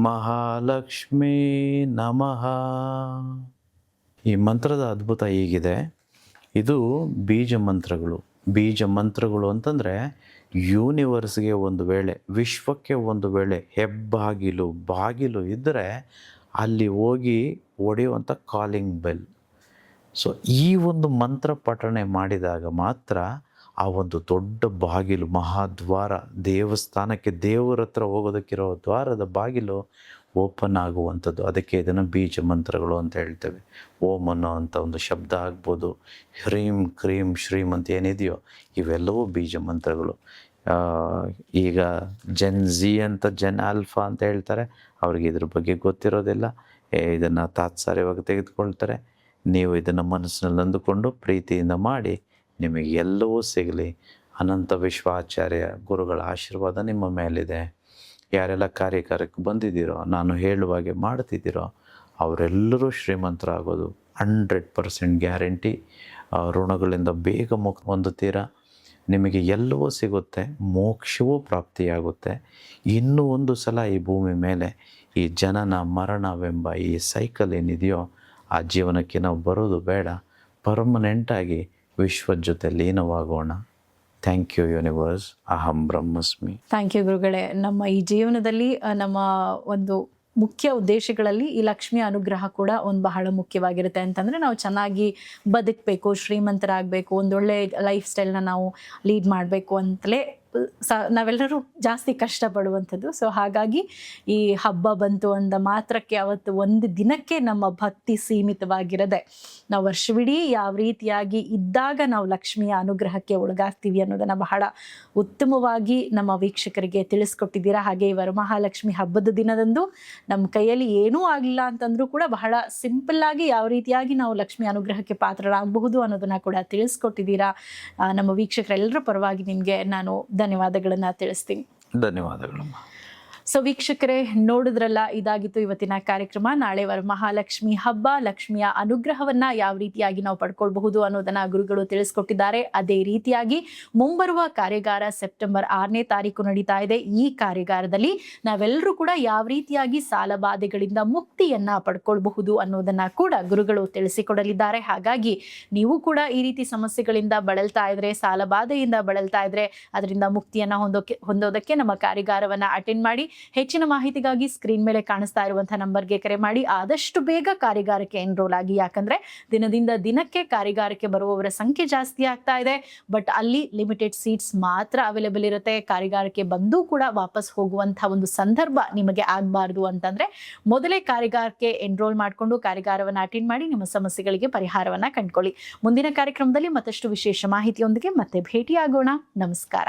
ಮಹಾಲಕ್ಷ್ಮೀ ನಮಃ. ಈ ಮಂತ್ರದ ಅದ್ಭುತ ಹೀಗಿದೆ. ಇದು ಬೀಜ ಮಂತ್ರಗಳು. ಬೀಜ ಮಂತ್ರಗಳು ಅಂತಂದರೆ ಯೂನಿವರ್ಸ್ಗೆ ಒಂದು ವೇಳೆ, ವಿಶ್ವಕ್ಕೆ ಒಂದು ವೇಳೆ ಬಾಗಿಲು ಇದ್ದರೆ ಅಲ್ಲಿ ಹೋಗಿ ಹೊಡೆಯುವಂಥ ಕಾಲಿಂಗ್ ಬೆಲ್. ಸೊ ಈ ಒಂದು ಮಂತ್ರ ಪಠಣೆ ಮಾಡಿದಾಗ ಮಾತ್ರ ಆ ಒಂದು ದೊಡ್ಡ ಬಾಗಿಲು, ಮಹಾದ್ವಾರ, ದೇವಸ್ಥಾನಕ್ಕೆ ದೇವರ ಹತ್ರ ಹೋಗೋದಕ್ಕಿರೋ ದ್ವಾರದ ಬಾಗಿಲು ಓಪನ್ ಆಗುವಂಥದ್ದು. ಅದಕ್ಕೆ ಇದನ್ನು ಬೀಜ ಮಂತ್ರಗಳು ಅಂತ ಹೇಳ್ತೇವೆ. ಓಂ ಅನ್ನೋ ಅಂಥ ಒಂದು ಶಬ್ದ ಆಗ್ಬೋದು, ಹ್ರೀಂ ಕ್ರೀಂ ಶ್ರೀಂ ಅಂತ ಏನಿದೆಯೋ ಇವೆಲ್ಲವೂ ಬೀಜ ಮಂತ್ರಗಳು. ಈಗ ಜೆನ್ ಆಲ್ಫಾ ಅಂತ ಹೇಳ್ತಾರೆ, ಅವ್ರಿಗೆ ಇದ್ರ ಬಗ್ಗೆ ಗೊತ್ತಿರೋದಿಲ್ಲ, ಇದನ್ನು ತಾತ್ಸಾರ್ಯವಾಗಿ ತೆಗೆದುಕೊಳ್ತಾರೆ. ನೀವು ಇದನ್ನು ಮನಸ್ಸಿನಲ್ಲಿ ಅಂದುಕೊಂಡು ಪ್ರೀತಿಯಿಂದ ಮಾಡಿ, ನಿಮಗೆ ಎಲ್ಲವೂ ಸಿಗಲಿ. ಅನಂತ ವಿಶ್ವಾಚಾರ್ಯ ಗುರುಗಳ ಆಶೀರ್ವಾದ ನಿಮ್ಮ ಮೇಲಿದೆ. ಯಾರೆಲ್ಲ ಕಾರ್ಯಕ್ಕೆ ಬಂದಿದ್ದೀರೋ, ನಾನು ಹೇಳುವಾಗೆ ಮಾಡ್ತಿದ್ದೀರೋ ಅವರೆಲ್ಲರೂ ಶ್ರೀಮಂತರಾಗೋದು 100% ಗ್ಯಾರಂಟಿ. ಋಣಗಳಿಂದ ಬೇಗ ಹೊಂದುತ್ತೀರಾ. ನಿಮಗೆ ಎಲ್ಲವೂ ಸಿಗುತ್ತೆ, ಮೋಕ್ಷವೂ ಪ್ರಾಪ್ತಿಯಾಗುತ್ತೆ. ಇನ್ನೂ ಒಂದು ಸಲ ಈ ಭೂಮಿ ಮೇಲೆ ಈ ಜನನ ಮರಣವೆಂಬ ಈ ಸೈಕಲ್ ಏನಿದೆಯೋ ಆ ಜೀವನಕ್ಕೆ ನಾವು ಬರೋದು ಬೇಡ. ಪರ್ಮನೆಂಟಾಗಿ ವಿಶ್ವದ ಜೊತೆ ಲೀನವಾಗೋಣ. Thank you universe. ಅಹಂ ಬ್ರಹ್ಮಸ್ಮಿ. ಥ್ಯಾಂಕ್ ಯು ಗುರುಗಳೇ. ನಮ್ಮ ಈ ಜೀವನದಲ್ಲಿ ನಮ್ಮ ಒಂದು ಮುಖ್ಯ ಉದ್ದೇಶಗಳಲ್ಲಿ ಈ ಲಕ್ಷ್ಮಿಯ ಅನುಗ್ರಹ ಕೂಡ ಒಂದು ಬಹಳ ಮುಖ್ಯವಾಗಿರುತ್ತೆ. ಅಂತಂದರೆ ನಾವು ಚೆನ್ನಾಗಿ ಬದುಕಬೇಕು, ಶ್ರೀಮಂತರಾಗಬೇಕು, ಒಂದೊಳ್ಳೆ ಲೈಫ್ ಸ್ಟೈಲ್ನ ನಾವು ಲೀಡ್ ಮಾಡಬೇಕು ಅಂತಲೇ ನಾವೆಲ್ಲರೂ ಜಾಸ್ತಿ ಕಷ್ಟಪಡುವಂಥದ್ದು. ಸೊ ಹಾಗಾಗಿ ಈ ಹಬ್ಬ ಬಂತು ಅಂದ ಮಾತ್ರಕ್ಕೆ ಅವತ್ತು ಒಂದು ದಿನಕ್ಕೆ ನಮ್ಮ ಭಕ್ತಿ ಸೀಮಿತವಾಗಿರದೆ ನಾವು ವರ್ಷವಿಡೀ ಯಾವ ರೀತಿಯಾಗಿ ಇದ್ದಾಗ ನಾವು ಲಕ್ಷ್ಮಿಯ ಅನುಗ್ರಹಕ್ಕೆ ಒಳಗಾಗ್ತೀವಿ ಅನ್ನೋದನ್ನು ಬಹಳ ಉತ್ತಮವಾಗಿ ನಮ್ಮ ವೀಕ್ಷಕರಿಗೆ ತಿಳಿಸ್ಕೊಟ್ಟಿದ್ದೀರಾ. ಹಾಗೆ ಈ ವರಮಹಾಲಕ್ಷ್ಮಿ ಹಬ್ಬದ ದಿನದಂದು ನಮ್ಮ ಕೈಯಲ್ಲಿ ಏನೂ ಆಗಲಿಲ್ಲ ಅಂತಂದ್ರೂ ಕೂಡ ಬಹಳ ಸಿಂಪಲ್ಲಾಗಿ ಯಾವ ರೀತಿಯಾಗಿ ನಾವು ಲಕ್ಷ್ಮಿ ಅನುಗ್ರಹಕ್ಕೆ ಪಾತ್ರರಾಗಬಹುದು ಅನ್ನೋದನ್ನು ಕೂಡ ತಿಳಿಸ್ಕೊಟ್ಟಿದ್ದೀರಾ. ನಮ್ಮ ವೀಕ್ಷಕರೆಲ್ಲರ ಪರವಾಗಿ ನಿಮಗೆ ನಾನು ಧನ್ಯವಾದಗಳನ್ನು ತಿಳಿಸ್ತೀನಿ. ಧನ್ಯವಾದಗಳಮ್ಮ. ಸೊ ವೀಕ್ಷಕರೇ, ನೋಡಿದ್ರಲ್ಲ, ಇದಾಗಿತ್ತು ಇವತ್ತಿನ ಕಾರ್ಯಕ್ರಮ. ನಾಳೆ ವರಮಹಾಲಕ್ಷ್ಮಿ ಹಬ್ಬ, ಲಕ್ಷ್ಮಿಯ ಅನುಗ್ರಹವನ್ನ ಯಾವ ರೀತಿಯಾಗಿ ನಾವು ಪಡ್ಕೊಳ್ಬಹುದು ಅನ್ನೋದನ್ನ ಗುರುಗಳು ತಿಳಿಸ್ಕೊಟ್ಟಿದ್ದಾರೆ. ಅದೇ ರೀತಿಯಾಗಿ ಮುಂಬರುವ ಕಾರ್ಯಾಗಾರ ಸೆಪ್ಟೆಂಬರ್ 6ನೇ ತಾರೀಕು ನಡೀತಾ ಇದೆ. ಈ ಕಾರ್ಯಾಗಾರದಲ್ಲಿ ನಾವೆಲ್ಲರೂ ಕೂಡ ಯಾವ ರೀತಿಯಾಗಿ ಸಾಲಬಾಧೆಗಳಿಂದ ಮುಕ್ತಿಯನ್ನ ಪಡ್ಕೊಳ್ಬಹುದು ಅನ್ನೋದನ್ನ ಕೂಡ ಗುರುಗಳು ತಿಳಿಸಿಕೊಡಲಿದ್ದಾರೆ. ಹಾಗಾಗಿ ನೀವು ಕೂಡ ಈ ರೀತಿ ಸಮಸ್ಯೆಗಳಿಂದ ಬಳಲ್ತಾ ಇದ್ರೆ, ಸಾಲಬಾಧೆಯಿಂದ ಬಳಲ್ತಾ ಇದ್ರೆ, ಅದರಿಂದ ಮುಕ್ತಿಯನ್ನ ಹೊಂದೋದಕ್ಕೆ ನಮ್ಮ ಕಾರ್ಯಾಗಾರವನ್ನ ಅಟೆಂಡ್ ಮಾಡಿ. ಹೆಚ್ಚಿನ ಮಾಹಿತಿಗಾಗಿ ಸ್ಕ್ರೀನ್ ಮೇಲೆ ಕಾಣಿಸ್ತಾ ಇರುವಂತಹ ನಂಬರ್ಗೆ ಕರೆ ಮಾಡಿ ಆದಷ್ಟು ಬೇಗ ಕಾರ್ಯಾಗಾರಕ್ಕೆ ಎನ್ರೋಲ್ ಆಗಿ. ಯಾಕಂದ್ರೆ ದಿನದಿಂದ ದಿನಕ್ಕೆ ಕಾರ್ಯಾಗಾರಕ್ಕೆ ಬರುವವರ ಸಂಖ್ಯೆ ಜಾಸ್ತಿ ಆಗ್ತಾ ಇದೆ. ಬಟ್ ಅಲ್ಲಿ ಲಿಮಿಟೆಡ್ ಸೀಟ್ಸ್ ಮಾತ್ರ ಅವೈಲೇಬಲ್ ಇರುತ್ತೆ. ಕಾರ್ಯಾಗಾರಕ್ಕೆ ಬಂದು ಕೂಡ ವಾಪಸ್ ಹೋಗುವಂತಹ ಒಂದು ಸಂದರ್ಭ ನಿಮಗೆ ಆಗಬಾರ್ದು ಅಂತಂದ್ರೆ ಮೊದಲೇ ಕಾರ್ಯಾಗಾರಕ್ಕೆ ಎನ್ರೋಲ್ ಮಾಡಿಕೊಂಡು ಕಾರ್ಯಾಗಾರವನ್ನು ಅಟೆಂಡ್ ಮಾಡಿ ನಿಮ್ಮ ಸಮಸ್ಯೆಗಳಿಗೆ ಪರಿಹಾರವನ್ನ ಕಂಡುಕೊಳ್ಳಿ. ಮುಂದಿನ ಕಾರ್ಯಕ್ರಮದಲ್ಲಿ ಮತ್ತಷ್ಟು ವಿಶೇಷ ಮಾಹಿತಿಯೊಂದಿಗೆ ಮತ್ತೆ ಭೇಟಿಯಾಗೋಣ. ನಮಸ್ಕಾರ.